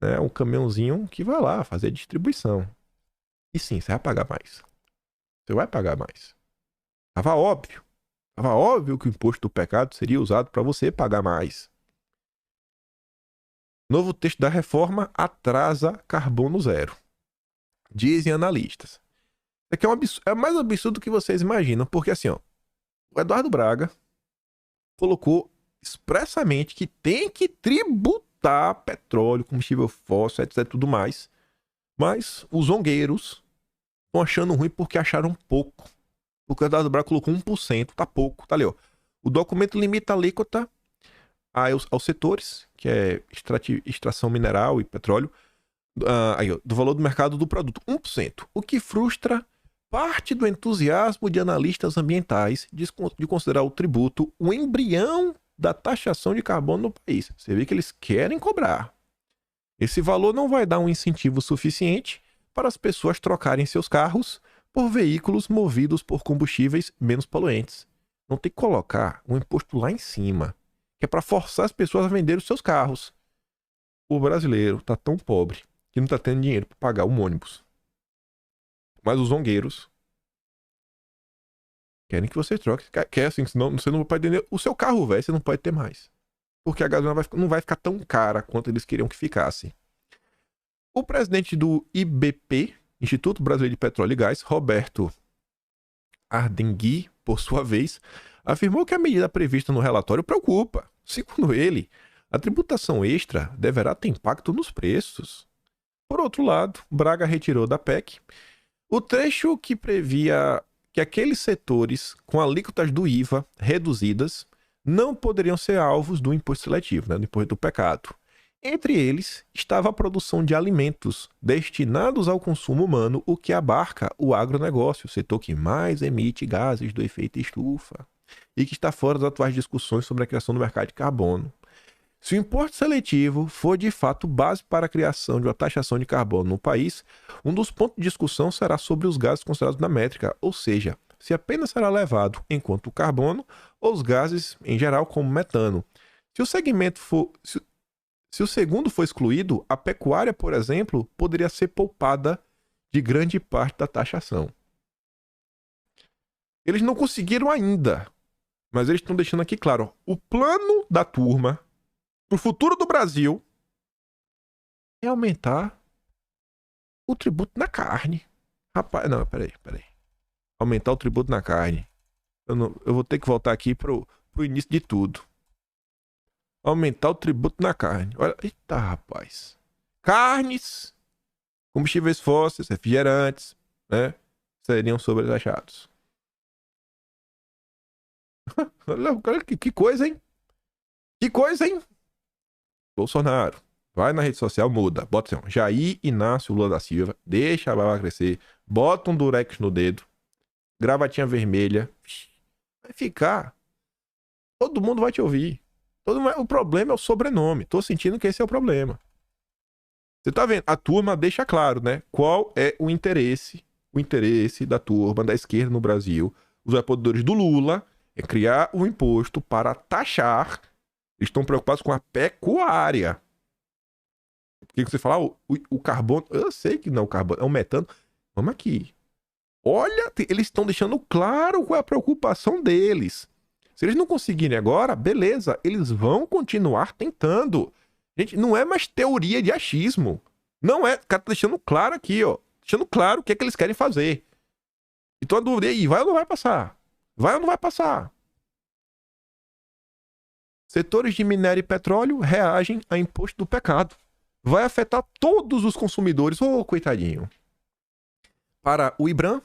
né, é um caminhãozinho que vai lá fazer a distribuição. E sim, você vai pagar mais. Você vai pagar mais. Tava óbvio. Tava óbvio que o imposto do pecado seria usado para você pagar mais. Novo texto da reforma atrasa carbono zero. Dizem analistas. Isso aqui é mais absurdo do que vocês imaginam, porque assim, ó, o Eduardo Braga colocou expressamente que tem que tributar petróleo, combustível fóssil, etc, tudo mais. Mas os zongueiros estão achando ruim porque acharam pouco. Porque o Eduardo Braga colocou 1%, tá pouco, tá ali, ó. O documento limita a alíquota aos setores, que é extração mineral e petróleo, do valor do mercado do produto, 1%. O que frustra parte do entusiasmo de analistas ambientais de considerar o tributo o embrião da taxação de carbono no país. Você vê que eles querem cobrar. Esse valor não vai dar um incentivo suficiente para as pessoas trocarem seus carros por veículos movidos por combustíveis menos poluentes. Não tem que colocar um imposto lá em cima, que é para forçar as pessoas a vender os seus carros. O brasileiro tá tão pobre que não tá tendo dinheiro para pagar um ônibus. Mas os zongueiros querem que você troque. Quer assim, senão você não pode vender o seu carro, velho, você não pode ter mais. Porque a gasolina não vai ficar tão cara quanto eles queriam que ficasse. O presidente do IBP, Instituto Brasileiro de Petróleo e Gás, Roberto Ardengui, por sua vez, afirmou que a medida prevista no relatório preocupa. Segundo ele, a tributação extra deverá ter impacto nos preços. Por outro lado, Braga retirou da PEC o trecho que previa que aqueles setores com alíquotas do IVA reduzidas não poderiam ser alvos do imposto seletivo, né, do imposto do pecado. Entre eles estava a produção de alimentos destinados ao consumo humano, o que abarca o agronegócio, o setor que mais emite gases do efeito estufa e que está fora das atuais discussões sobre a criação do mercado de carbono. Se o imposto seletivo for de fato base para a criação de uma taxação de carbono no país, um dos pontos de discussão será sobre os gases considerados na métrica, ou seja, se apenas será levado enquanto carbono ou os gases em geral como metano. Se o segmento for... Se o segundo for excluído, a pecuária, por exemplo, poderia ser poupada de grande parte da taxação. Eles não conseguiram ainda, mas eles estão deixando aqui claro, o plano da turma para o futuro do Brasil é aumentar o tributo na carne. Rapaz, não, peraí. Aumentar o tributo na carne. Eu vou ter que voltar aqui pro início de tudo. Aumentar o tributo na carne. Olha, eita, rapaz. Carnes, combustíveis fósseis, refrigerantes, né? Seriam sobretaxados. Olha que coisa, hein? Que coisa, hein? Bolsonaro. Vai na rede social, muda. Bota assim, ó, Jair Inácio Lula da Silva. Deixa a barba crescer. Bota um durex no dedo. Gravatinha vermelha. Vai ficar. Todo mundo vai te ouvir. O problema é o sobrenome. Tô sentindo que esse é o problema. Você tá vendo? A turma deixa claro, né? Qual é o interesse da turma da esquerda no Brasil, os apoiadores do Lula, é criar um imposto para taxar. Eles estão preocupados com a pecuária. Porque você fala, o carbono... Eu sei que não é o carbono, é o metano. Vamos aqui. Olha, eles estão deixando claro qual é a preocupação deles. Se eles não conseguirem agora, beleza, eles vão continuar tentando. Gente, não é mais teoria de achismo. Não é. O cara tá deixando claro aqui, ó. Deixando claro o que é que eles querem fazer. Então a dúvida aí, vai ou não vai passar? Vai ou não vai passar? Setores de minério e petróleo reagem a imposto do pecado. Vai afetar todos os consumidores. Ô, coitadinho. Para o IBRAM,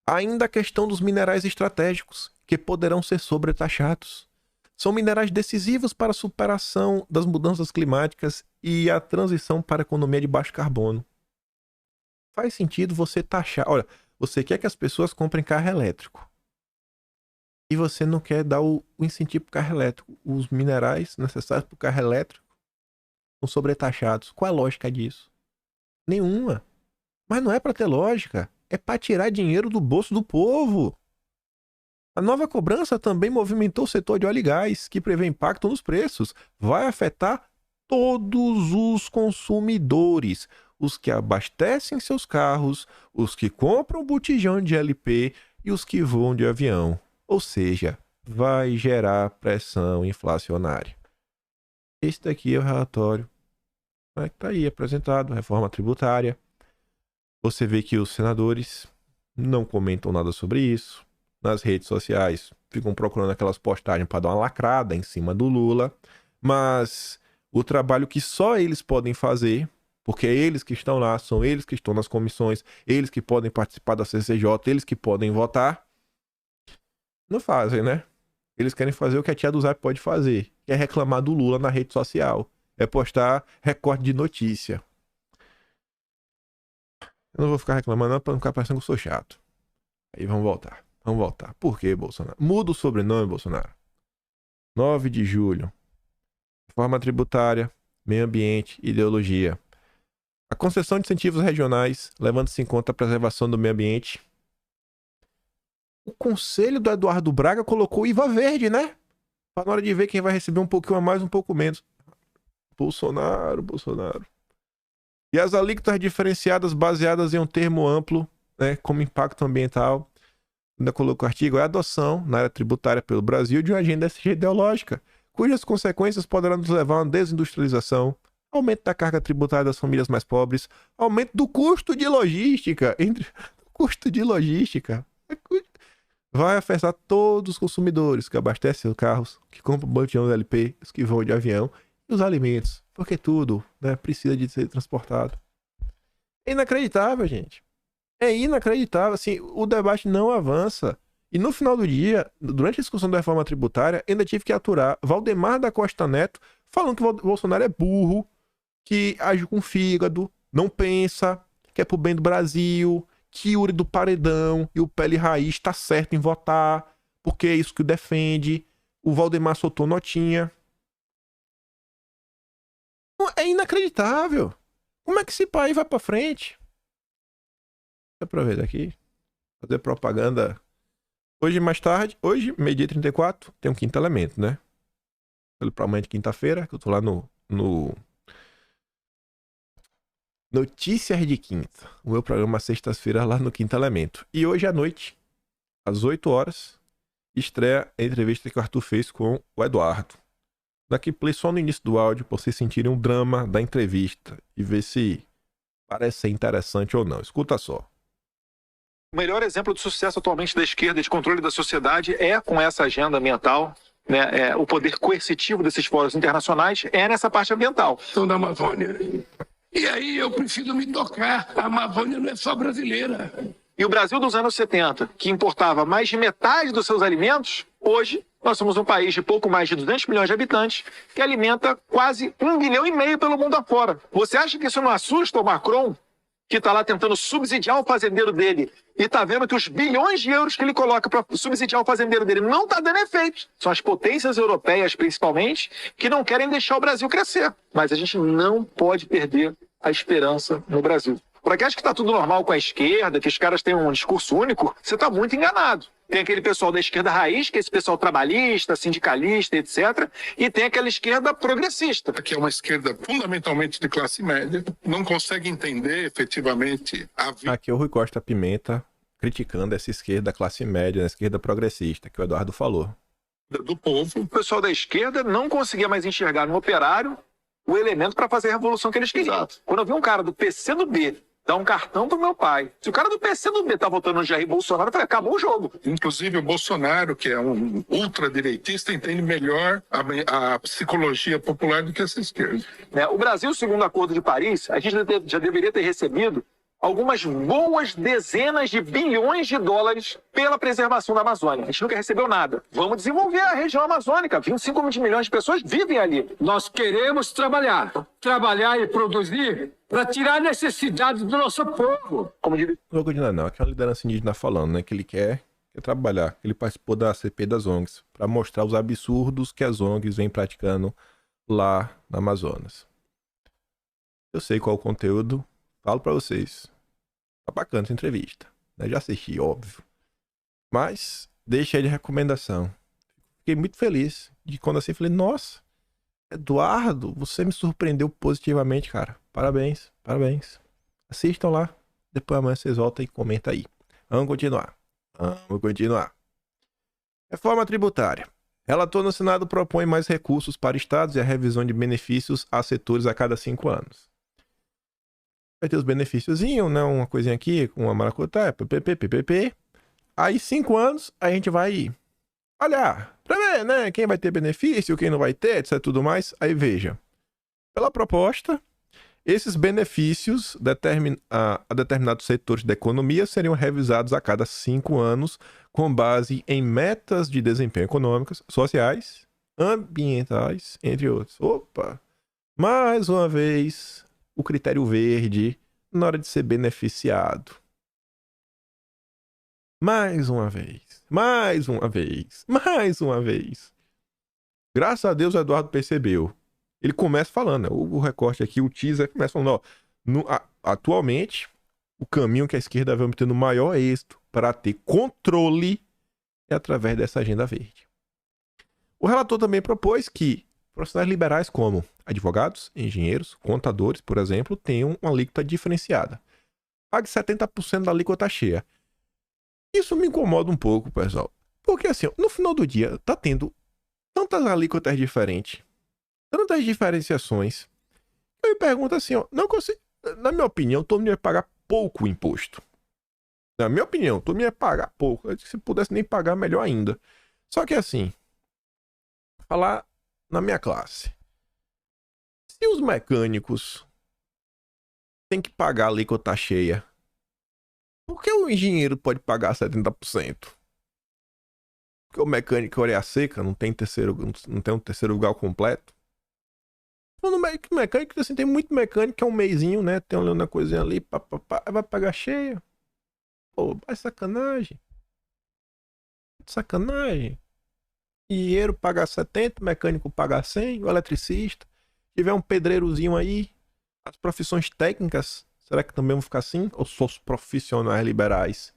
ainda a questão dos minerais estratégicos, que poderão ser sobretaxados. São minerais decisivos para a superação das mudanças climáticas e a transição para a economia de baixo carbono. Faz sentido você taxar. Olha, você quer que as pessoas comprem carro elétrico. E você não quer dar o incentivo para o carro elétrico. Os minerais necessários para o carro elétrico são sobretaxados. Qual a lógica disso? Nenhuma. Mas não é para ter lógica. É para tirar dinheiro do bolso do povo. A nova cobrança também movimentou o setor de óleo e gás, que prevê impacto nos preços. Vai afetar todos os consumidores. Os que abastecem seus carros, os que compram botijão de LP e os que voam de avião. Ou seja, vai gerar pressão inflacionária. Esse daqui é o relatório. Está aí apresentado, reforma tributária. Você vê que os senadores não comentam nada sobre isso. Nas redes sociais ficam procurando aquelas postagens para dar uma lacrada em cima do Lula. Mas o trabalho que só eles podem fazer, porque é eles que estão lá, são eles que estão nas comissões, eles que podem participar da CCJ, eles que podem votar, não fazem, né? Eles querem fazer o que a tia do Zap pode fazer, que é reclamar do Lula na rede social. É postar recorte de notícia. Eu não vou ficar reclamando não, pra não ficar parecendo que eu sou chato. Aí vamos voltar. Vamos voltar. Por que, Bolsonaro? Muda o sobrenome, Bolsonaro. 9 de julho. Reforma tributária, meio ambiente, ideologia. A concessão de incentivos regionais, levando-se em conta a preservação do meio ambiente. O conselho do Eduardo Braga colocou IVA verde, né? Para na hora de ver quem vai receber um pouquinho a mais, um pouco menos. Bolsonaro. E as alíquotas diferenciadas baseadas em um termo amplo, né, como impacto ambiental. Ainda colocou o artigo, é a adoção na área tributária pelo Brasil de uma agenda ideológica, cujas consequências poderão nos levar a uma desindustrialização, aumento da carga tributária das famílias mais pobres, aumento do custo de logística, vai afetar todos os consumidores que abastecem seus carros, que compram botijão de LP, os que voam de avião, e os alimentos, porque tudo, né, precisa de ser transportado. É inacreditável, gente. É inacreditável, assim, o debate não avança. E no final do dia, durante a discussão da reforma tributária, ainda tive que aturar Valdemar da Costa Neto falando que o Bolsonaro é burro, que age com fígado, não pensa, que é pro bem do Brasil, que Yuri do Paredão e o Pele Raiz tá certo em votar, porque é isso que o defende. O Valdemar soltou notinha. É inacreditável. Como é que esse país vai pra frente? Deixa eu aproveitar aqui. Fazer propaganda. Hoje, mais tarde, hoje, meio-dia 34, tem um Quinto Elemento, né? Pra amanhã de quinta-feira, que eu tô lá no Notícias de Quinta. O meu programa sexta-feira lá no Quinto Elemento. E hoje à noite, às 8 horas, estreia a entrevista que o Arthur fez com o Eduardo. Daqui play só no início do áudio pra vocês sentirem o drama da entrevista e ver se parece ser interessante ou não. Escuta só. O melhor exemplo de sucesso atualmente da esquerda de controle da sociedade é com essa agenda ambiental, né? O poder coercitivo desses fóruns internacionais é nessa parte ambiental. Então, da Amazônia. E aí eu preciso me tocar. A Amazônia não é só brasileira. E o Brasil dos anos 70, que importava mais de metade dos seus alimentos, hoje nós somos um país de pouco mais de 200 milhões de habitantes que alimenta quase 1,5 bilhão pelo mundo afora. Você acha que isso não assusta o Macron, que está lá tentando subsidiar o fazendeiro dele e está vendo que os bilhões de euros que ele coloca para subsidiar o fazendeiro dele não está dando efeito? São as potências europeias, principalmente, que não querem deixar o Brasil crescer. Mas a gente não pode perder a esperança no Brasil. Para quem acha que está tudo normal com a esquerda, que os caras têm um discurso único, você está muito enganado. Tem aquele pessoal da esquerda raiz, que é esse pessoal trabalhista, sindicalista, etc. E tem aquela esquerda progressista. Que é uma esquerda fundamentalmente de classe média, não consegue entender efetivamente a vida. Aqui é o Rui Costa Pimenta criticando essa esquerda classe média, a esquerda progressista, que o Eduardo falou. Do povo. O pessoal da esquerda não conseguia mais enxergar no operário o elemento para fazer a revolução que eles queriam. Exato. Quando eu vi um cara do PCdoB dar um cartão pro meu pai, se o cara do PCdoB tá votando no Jair Bolsonaro, eu falei, acabou o jogo. Inclusive o Bolsonaro, que é um ultradireitista, entende melhor a psicologia popular do que essa esquerda. O Brasil, segundo o Acordo de Paris, a gente já deveria ter recebido algumas boas dezenas de bilhões de dólares pela preservação da Amazônia. A gente nunca recebeu nada. Vamos desenvolver a região amazônica. 25 milhões de pessoas vivem ali. Nós queremos trabalhar e produzir para tirar a necessidade do nosso povo. Como diria... Não vou continuar não, aqui é uma liderança indígena falando, né, que ele quer trabalhar, que ele participou da CP das ONGs, para mostrar os absurdos que as ONGs vêm praticando lá na Amazonas. Eu sei qual é o conteúdo, falo para vocês. Tá bacana essa entrevista, né? Já assisti, óbvio. Mas deixa aí de recomendação. Fiquei muito feliz de quando assim falei, nossa, Eduardo, você me surpreendeu positivamente, cara. Parabéns, parabéns. Assistam lá. Depois amanhã vocês voltam e comentam aí. Vamos continuar. Reforma tributária. Relator no Senado propõe mais recursos para estados e a revisão de benefícios a setores a cada 5 anos. Vai ter os benefíciozinhos, né? Uma coisinha aqui, com uma maracutaia, PPP. Aí 5 anos, a gente vai olhar pra ver, né? Quem vai ter benefício, quem não vai ter, etc. Tudo mais. Aí veja. Pela proposta, esses benefícios a determinados setores da economia seriam revisados a cada 5 anos com base em metas de desempenho econômicas, sociais, ambientais, entre outros. Opa! Mais uma vez, o critério verde na hora de ser beneficiado. Mais uma vez. Graças a Deus o Eduardo percebeu. Ele começa falando, né? O recorte aqui, o teaser, começa falando, atualmente, o caminho que a esquerda vem obtendo maior êxito para ter controle é através dessa agenda verde. O relator também propôs que profissionais liberais como advogados, engenheiros, contadores, por exemplo, tenham uma alíquota diferenciada. Pague 70% da alíquota cheia. Isso me incomoda um pouco, pessoal. Porque assim, no final do dia, tá tendo tantas alíquotas diferentes, tantas diferenciações. Eu me pergunto assim, não consigo, na minha opinião, todo mundo ia pagar pouco imposto. Na minha opinião, todo mundo ia pagar pouco. Se pudesse nem pagar, melhor ainda. Só que assim, falar na minha classe. Se os mecânicos têm que pagar a alíquota cheia, por que o engenheiro pode pagar 70%? Porque o mecânico é orelha seca, não tem um terceiro lugar completo. No mecânico, assim, tem muito mecânico que é um meizinho, né? Tem uma coisinha ali, vai pagar cheio. Pô, vai sacanagem. Sacanagem. Engenheiro paga 70, mecânico paga 100, o eletricista. Se tiver um pedreirozinho aí, as profissões técnicas, será que também vão ficar assim? Ou só os profissionais liberais?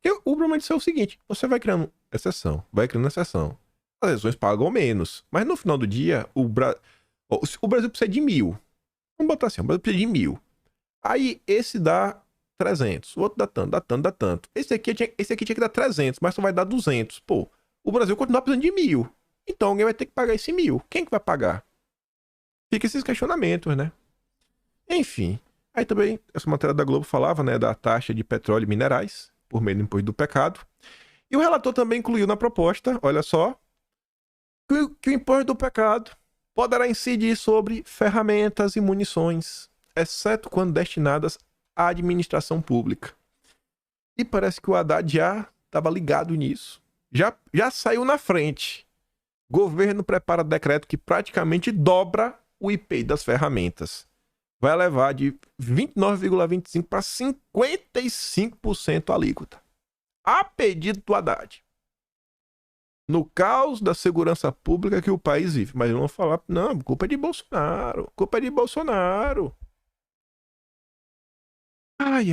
Porque o problema disso é o seguinte, você vai criando exceção. As exceções pagam menos, mas no final do dia, o Brasil precisa de 1.000. Vamos botar assim, o Brasil precisa de 1.000. Aí esse dá 300, o outro dá tanto. Esse aqui tinha que dar 300, mas só vai dar 200. Pô, o Brasil continua precisando de 1.000. Então alguém vai ter que pagar esse 1.000. Quem que vai pagar? Fica esses questionamentos, né? Enfim, aí também essa matéria da Globo falava, né, da taxa de petróleo e minerais por meio do imposto do pecado. E o relator também incluiu na proposta, olha só, que o imposto do pecado poderá incidir sobre ferramentas e munições, exceto quando destinadas à administração pública. E parece que o Haddad já estava ligado nisso. Já saiu na frente. Governo prepara decreto que praticamente dobra o IPI das ferramentas. Vai levar de 29,25% para 55% a alíquota. A pedido do Haddad. No caos da segurança pública que o país vive. Mas eu não vou falar, não, culpa é de Bolsonaro. Ai.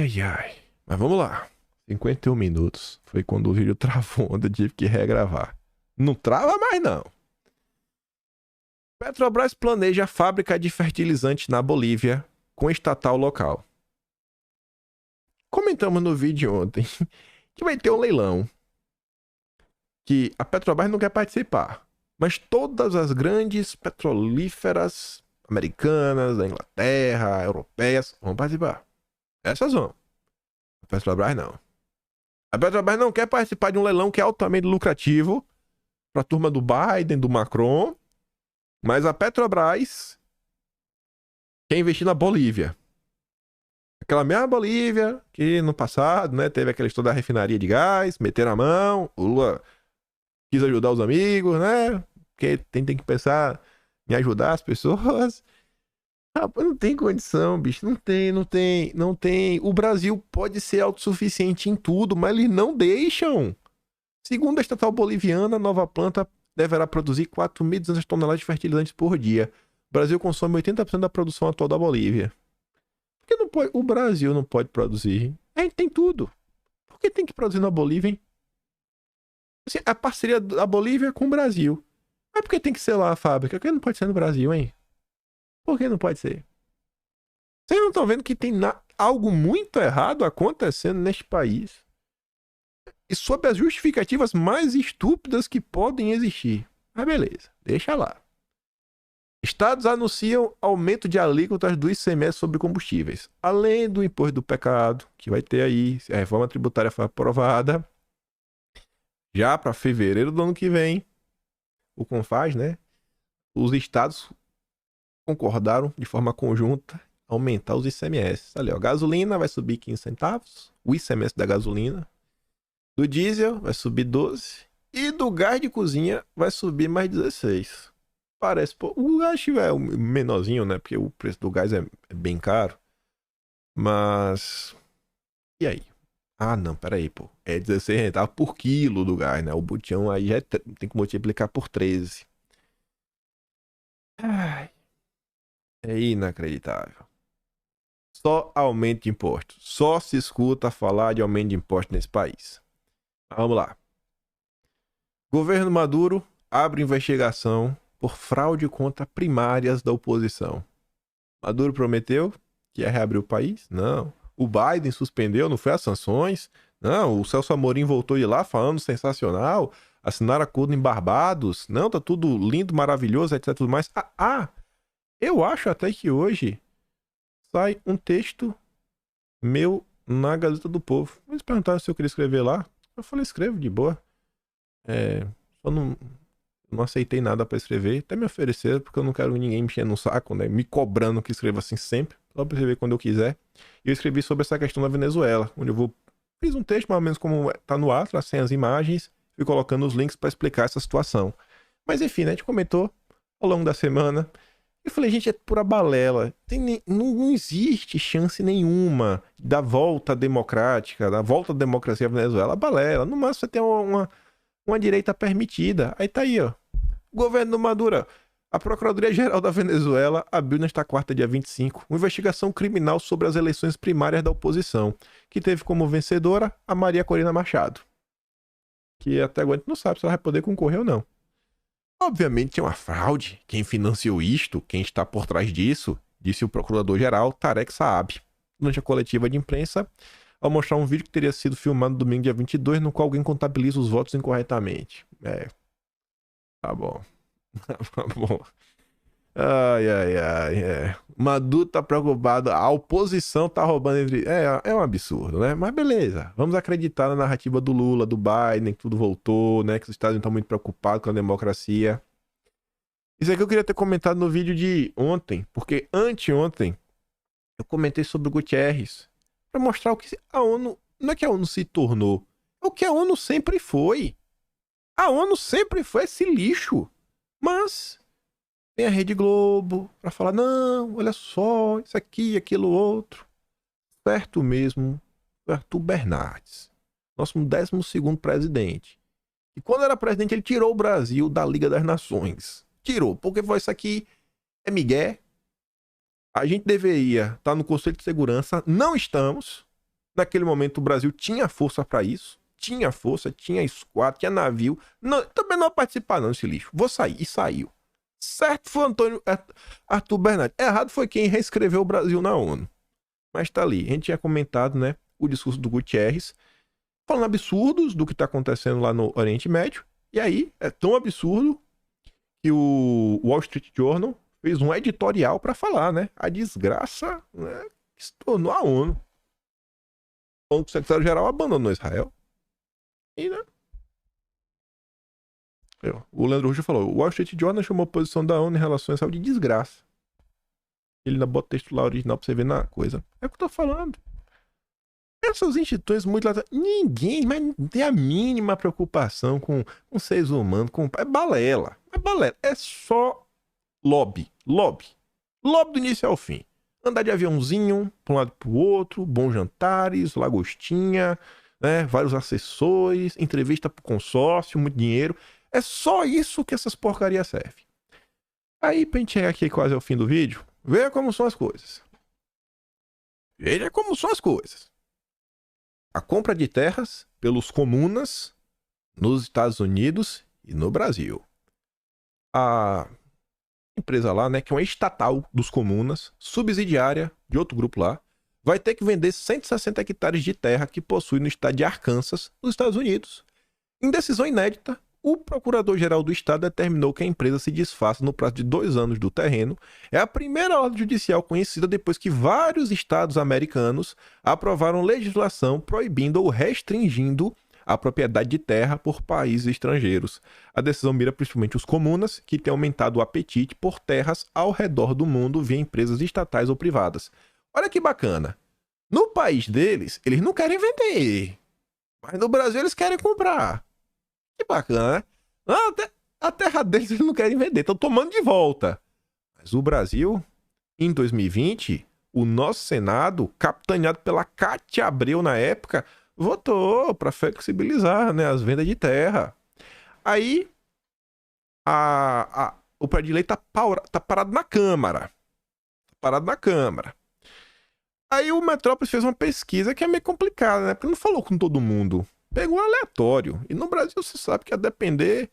Mas vamos lá. 51 minutos. Foi quando o vídeo travou, onde eu tive que regravar. Não trava mais, não. Petrobras planeja fábrica de fertilizante na Bolívia com estatal local. Comentamos no vídeo ontem que vai ter um leilão. Que a Petrobras não quer participar. Mas todas as grandes petrolíferas americanas, da Inglaterra, europeias, vão participar. Essas vão. A Petrobras não. A Petrobras não quer participar de um leilão que é altamente lucrativo para a turma do Biden, do Macron. Mas a Petrobras quer investir na Bolívia. Aquela mesma Bolívia que no passado, né, teve aquela história da refinaria de gás, meteram a mão, o Lula quis ajudar os amigos, né? Porque tem que pensar em ajudar as pessoas. Rapaz, não tem condição, bicho. Não tem. O Brasil pode ser autossuficiente em tudo, mas eles não deixam. Segundo a estatal boliviana, a nova planta deverá produzir 4.200 toneladas de fertilizantes por dia. O Brasil consome 80% da produção atual da Bolívia. Por que não pode? O Brasil não pode produzir. A gente tem tudo. Por que tem que produzir na Bolívia, hein? Assim, a parceria da Bolívia com o Brasil. Mas por que tem que ser lá a fábrica? Por que não pode ser no Brasil, hein? Por que não pode ser? Vocês não estão vendo que tem algo muito errado acontecendo neste país? E sob as justificativas mais estúpidas que podem existir. Mas beleza, deixa lá. Estados anunciam aumento de alíquotas do ICMS sobre combustíveis. Além do imposto do pecado, que vai ter aí, se a reforma tributária for aprovada, já para fevereiro do ano que vem, o CONFAZ, né? Os estados concordaram de forma conjunta aumentar os ICMS. Ali, ó, gasolina vai subir 15 centavos, o ICMS da gasolina. Do diesel vai subir 12 e do gás de cozinha vai subir mais 16. Parece, pô, o gás é menorzinho, né? Porque o preço do gás é bem caro. Mas e aí? Ah, não, peraí, pô. É 16 centavos por quilo do gás, né? O botijão aí já tem que multiplicar por 13. Ai, é inacreditável. Só aumento de impostos. Só se escuta falar de aumento de impostos nesse país. Vamos lá. Governo Maduro abre investigação por fraude contra primárias da oposição. Maduro prometeu que ia reabrir o país? Não. O Biden suspendeu, não foi as sanções? Não. O Celso Amorim voltou de lá falando sensacional. Assinaram acordo em Barbados. Não, tá tudo lindo, maravilhoso, etc. Tudo mais. Eu acho até que hoje sai um texto meu na Gazeta do Povo. Eles perguntaram se eu queria escrever lá. Eu falei, escrevo de boa. Só não aceitei nada pra escrever. Até me ofereceram, porque eu não quero ninguém me enchendo no saco, né? Me cobrando que escreva assim sempre. Só pra escrever quando eu quiser. E eu escrevi sobre essa questão da Venezuela, onde eu fiz um texto mais ou menos como tá no Atlas, sem as imagens. fui colocando os links para explicar essa situação. Mas enfim, né, a gente comentou ao longo da semana. Eu falei, gente, é pura balela. Não existe chance nenhuma da volta democrática, da volta da democracia à Venezuela. Balela. No máximo você tem uma direita permitida. Aí tá aí, ó. O governo do Maduro. A Procuradoria-Geral da Venezuela abriu nesta quarta, dia 25, uma investigação criminal sobre as eleições primárias da oposição, que teve como vencedora a Maria Corina Machado. Que até agora a gente não sabe se ela vai poder concorrer ou não. Obviamente é uma fraude. Quem financiou isto, quem está por trás disso, disse o procurador-geral Tarek Saab, durante a coletiva de imprensa, ao mostrar um vídeo que teria sido filmado no domingo, dia 22, no qual alguém contabiliza os votos incorretamente. Tá bom. Tá bom. Ai. Maduro tá preocupado, a oposição tá roubando entre... É um absurdo, né? Mas beleza, vamos acreditar na narrativa do Lula, do Biden, que tudo voltou, né? Que os Estados Unidos estão muito preocupados com a democracia. Isso aqui eu queria ter comentado no vídeo de ontem, porque anteontem eu comentei sobre o Guterres, pra mostrar o que a ONU... Não é que a ONU se tornou, é o que a ONU sempre foi. A ONU sempre foi esse lixo. Mas tem a Rede Globo pra falar, não, olha só, isso aqui, aquilo, outro. Certo mesmo, Arthur Bernardes, nosso 12º presidente. E quando era presidente, ele tirou o Brasil da Liga das Nações. Tirou, porque foi isso aqui, é migué. A gente deveria estar no Conselho de Segurança, não estamos. Naquele momento o Brasil tinha força pra isso. Tinha força, tinha esquadra, tinha navio. Não, também não ia participar não desse lixo. Vou sair. E saiu. Certo foi Arthur Bernardes. Errado foi quem reescreveu o Brasil na ONU. Mas tá ali. A gente tinha comentado, né, o discurso do Guterres, falando absurdos do que tá acontecendo lá no Oriente Médio. E aí, é tão absurdo que o Wall Street Journal fez um editorial para falar, né, a desgraça, né, que se tornou a ONU. O secretário-geral abandonou Israel. E, né? O Leandro Russo falou, o Wall Street Journal chamou a posição da ONU em relação a Israel de desgraça. Ele ainda bota o texto lá original pra você ver na coisa. É o que eu tô falando. Essas instituições muito lá... Ninguém mas não tem a mínima preocupação com seres humanos. É balela. É balela. É só lobby. Lobby do início ao fim. Andar de aviãozinho pra um lado e pro outro. Bons jantares, lagostinha... né, vários assessores, entrevista pro consórcio, muito dinheiro. É só isso que essas porcarias servem. Aí, pra gente chegar aqui quase ao fim do vídeo, veja como são as coisas. Veja como são as coisas. A compra de terras pelos comunas nos Estados Unidos e no Brasil. A empresa lá, né, que é uma estatal dos comunas, subsidiária de outro grupo lá, vai ter que vender 160 hectares de terra que possui no estado de Arkansas, nos Estados Unidos. Em decisão inédita, o procurador-geral do estado determinou que a empresa se desfaça no prazo de 2 anos do terreno. É a primeira ordem judicial conhecida depois que vários estados americanos aprovaram legislação proibindo ou restringindo a propriedade de terra por países estrangeiros. A decisão mira principalmente os comunas, que têm aumentado o apetite por terras ao redor do mundo via empresas estatais ou privadas. Olha que bacana. No país deles, eles não querem vender. Mas no Brasil eles querem comprar. Que bacana, né? A terra deles eles não querem vender. Estão tomando de volta. Mas o Brasil, em 2020, o nosso Senado, capitaneado pela Cátia Abreu na época, votou para flexibilizar, né, as vendas de terra. Aí, o projeto de lei tá parado na Câmara. Aí o Metrópolis fez uma pesquisa que é meio complicada, né? Porque não falou com todo mundo. Pegou aleatório. E no Brasil você sabe que a depender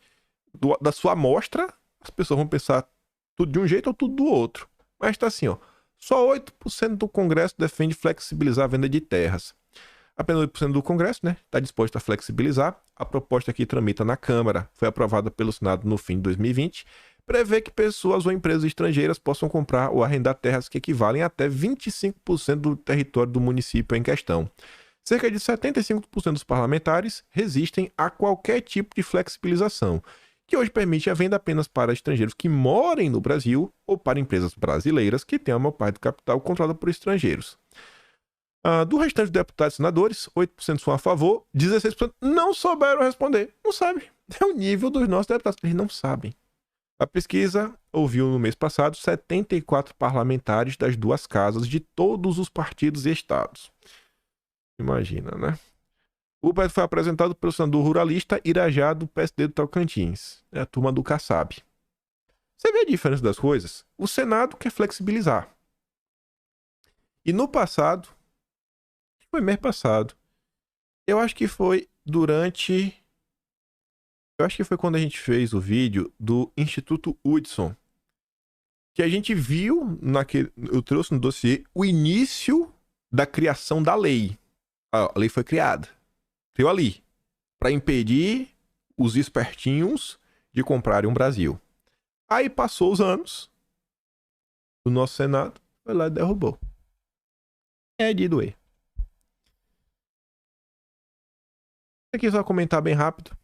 da sua amostra, as pessoas vão pensar tudo de um jeito ou tudo do outro. Mas tá assim, ó. Só 8% do Congresso defende flexibilizar a venda de terras. Apenas 8% do Congresso, né, está disposto a flexibilizar. A proposta que tramita na Câmara foi aprovada pelo Senado no fim de 2020. Prevê que pessoas ou empresas estrangeiras possam comprar ou arrendar terras que equivalem a até 25% do território do município em questão. Cerca de 75% dos parlamentares resistem a qualquer tipo de flexibilização, que hoje permite a venda apenas para estrangeiros que morem no Brasil ou para empresas brasileiras que têm a maior parte do capital controlada por estrangeiros. Do restante dos deputados e senadores, 8% são a favor, 16% não souberam responder. Não sabe. É o nível dos nossos deputados. Eles não sabem. A pesquisa ouviu no mês passado 74 parlamentares das duas casas de todos os partidos e estados. Imagina, né? O projeto foi apresentado pelo senador ruralista Irajá, do PSD do Tocantins. É a turma do Kassab. Você vê a diferença das coisas? O Senado quer flexibilizar. E no passado, foi mês passado, eu acho que foi quando a gente fez o vídeo do Instituto Hudson, que a gente viu eu trouxe no dossiê o início da criação da lei. A lei foi criada. Veio ali para impedir os espertinhos de comprarem um Brasil. Aí passou os anos, o nosso Senado foi lá e derrubou. É de doer. Aqui só comentar bem rápido.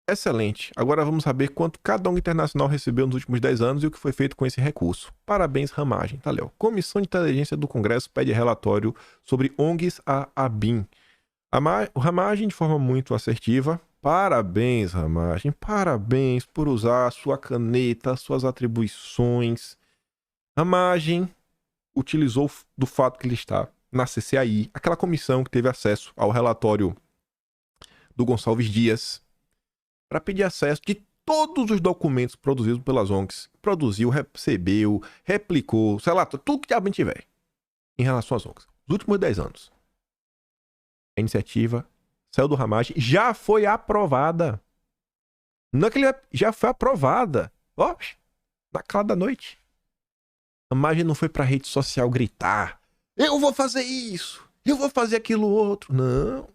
Excelente. Agora vamos saber quanto cada ONG internacional recebeu nos últimos 10 anos e o que foi feito com esse recurso. Parabéns, Ramagem. Tá, Léo. Comissão de Inteligência do Congresso pede relatório sobre ONGs à ABIN. O Ramagem, de forma muito assertiva. Parabéns, Ramagem. Parabéns por usar a sua caneta, suas atribuições. Ramagem utilizou do fato que ele está na CCAI, aquela comissão que teve acesso ao relatório do Gonçalves Dias, para pedir acesso de todos os documentos produzidos pelas ONGs. Produziu, recebeu, replicou, sei lá, tudo que a gente tiver em relação às ONGs. Nos últimos 10 anos. A iniciativa saiu do Ramagem, já foi aprovada. Não é que ele já foi aprovada. Ó, na cala da noite. A Ramagem não foi pra rede social gritar: eu vou fazer isso, eu vou fazer aquilo outro. Não.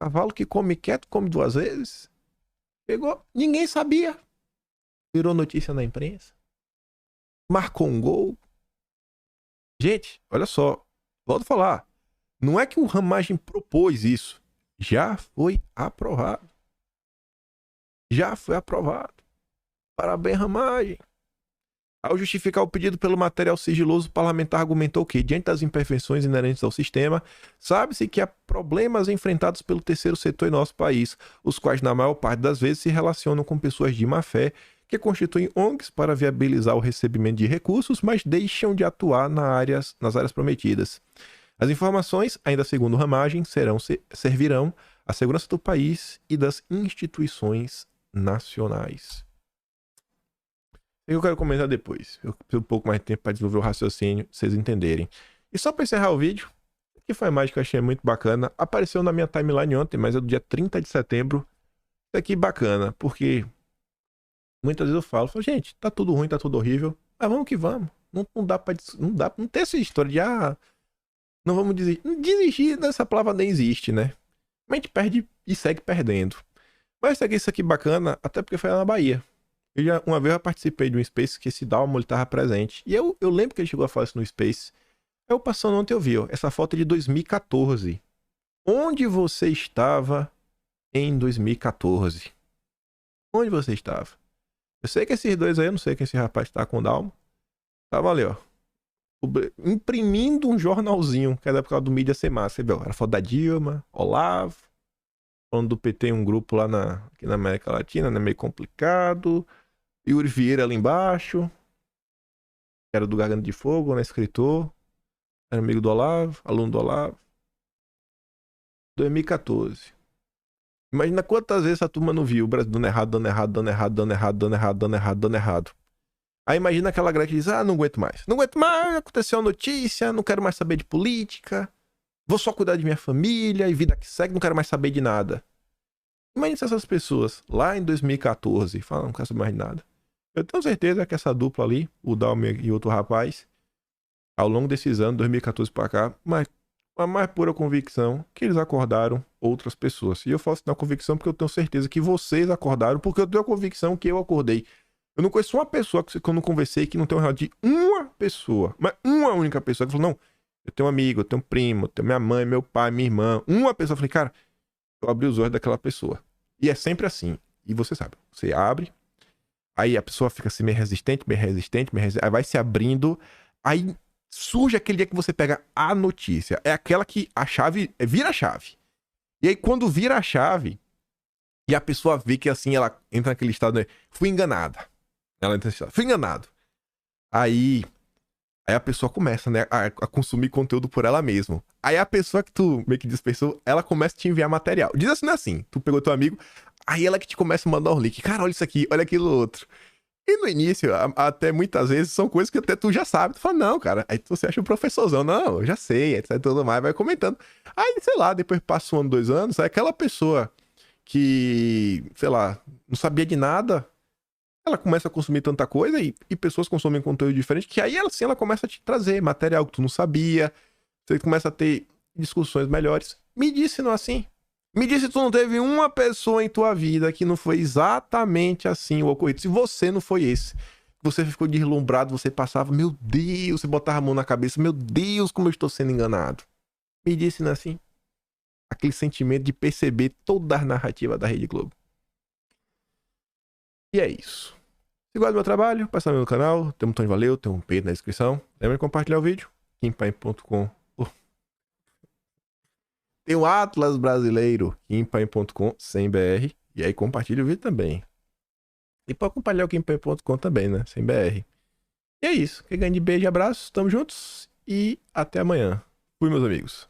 Cavalo que come quieto, come duas vezes. Pegou, ninguém sabia. Virou notícia na imprensa. Marcou um gol. Gente, olha só. Volto a falar. Não é que o Ramagem propôs isso. Já foi aprovado. Já foi aprovado. Parabéns, Ramagem. Ao justificar o pedido pelo material sigiloso, o parlamentar argumentou que, diante das imperfeições inerentes ao sistema, sabe-se que há problemas enfrentados pelo terceiro setor em nosso país, os quais, na maior parte das vezes, se relacionam com pessoas de má-fé, que constituem ONGs para viabilizar o recebimento de recursos, mas deixam de atuar nas áreas prometidas. As informações, ainda segundo Ramagem, servirão à segurança do país e das instituições nacionais. Eu quero comentar depois. Eu preciso um pouco mais de tempo para desenvolver o raciocínio, pra vocês entenderem. E só para encerrar o vídeo, que foi mais que eu achei muito bacana, apareceu na minha timeline ontem, mas é do dia 30 de setembro. Isso aqui bacana, porque muitas vezes eu falo, gente, tá tudo ruim, tá tudo horrível, mas vamos que vamos. Não tem essa história de, não vamos desistir. Desistir dessa palavra nem existe, né? Mas a gente perde e segue perdendo. Mas isso aqui bacana, até porque foi lá na Bahia. Uma vez eu participei de um Space que esse Dalmo ele tava presente. E eu lembro que ele chegou a falar isso no Space. Eu passando ontem eu vi, essa foto é de 2014. Onde você estava em 2014? Onde você estava? Eu sei que esses dois aí, eu não sei quem esse rapaz tá com o Dalmo. Tava ali, imprimindo um jornalzinho, que era por causa do mídia ser massa. Você viu? Era foto da Dilma, Olavo, falando do PT, um grupo lá aqui na América Latina, né? Meio complicado. Yuri Vieira ali embaixo, que era do Garganta de Fogo, né? Escritor. Era amigo do Olavo, aluno do Olavo. 2014. Imagina quantas vezes a turma não viu o Brasil dando errado, dando errado, dando errado, dando errado, dando errado, dando errado, dando errado. Aí imagina aquela galera que diz, não aguento mais. Não aguento mais, aconteceu a notícia, não quero mais saber de política. Vou só cuidar de minha família e vida que segue, não quero mais saber de nada. Imagina se essas pessoas, lá em 2014, falam, não quero saber mais de nada. Eu tenho certeza que essa dupla ali, o Dalmer e outro rapaz, ao longo desses anos, 2014 pra cá, mas com a mais pura convicção que eles acordaram outras pessoas. E eu falo isso na convicção porque eu tenho certeza que vocês acordaram, porque eu tenho a convicção que eu acordei. Eu não conheço uma pessoa que eu não conversei que não tem um relato de uma pessoa, mas uma única pessoa que falou, não, eu tenho um amigo, eu tenho um primo, eu tenho minha mãe, meu pai, minha irmã. Uma pessoa, eu falei, cara, eu abri os olhos daquela pessoa. E é sempre assim. E você sabe, você abre, aí a pessoa fica assim meio resistente, aí vai se abrindo, aí surge aquele dia que você pega a notícia. É aquela que a chave vira a chave. E aí, quando vira a chave, e a pessoa vê que assim, ela entra naquele estado, né? Fui enganada. Ela entra nesse estado, fui enganado. Aí a pessoa começa, né, a consumir conteúdo por ela mesma. Aí a pessoa que tu meio que dispersou, ela começa a te enviar material. Diz assim, não é assim, tu pegou teu amigo, aí ela que te começa a mandar um link. Cara, olha isso aqui, olha aquilo outro. E no início, até muitas vezes, são coisas que até tu já sabe. Tu fala, não, cara. Aí você acha o professorzão. Não, eu já sei, etc. Tudo mais, vai comentando. Aí, sei lá, depois passa 1 ano, 2 anos, aí aquela pessoa que, sei lá, não sabia de nada, ela começa a consumir tanta coisa e pessoas consomem conteúdo diferente, que aí ela, sim, ela começa a te trazer material que tu não sabia, você começa a ter discussões melhores. Me disse não assim. Me disse se tu não teve uma pessoa em tua vida que não foi exatamente assim o ocorrido. Se você não foi esse, você ficou deslumbrado, você passava, meu Deus, você botava a mão na cabeça, meu Deus, como eu estou sendo enganado. Me disse não assim. Aquele sentimento de perceber toda a narrativa da Rede Globo. E é isso. Se gosta do meu trabalho, passa no meu canal, tem um botão de valeu, tem um peito na descrição. Lembra de compartilhar o vídeo? Kimpaim.com. Tem o Atlas Brasileiro, Kimpaim.com, sem BR. E aí compartilha o vídeo também. E pode compartilhar o Kimpaim.com também, né? Sem BR. E é isso. Quem ganha de beijo e abraço, tamo juntos. E até amanhã. Fui, meus amigos.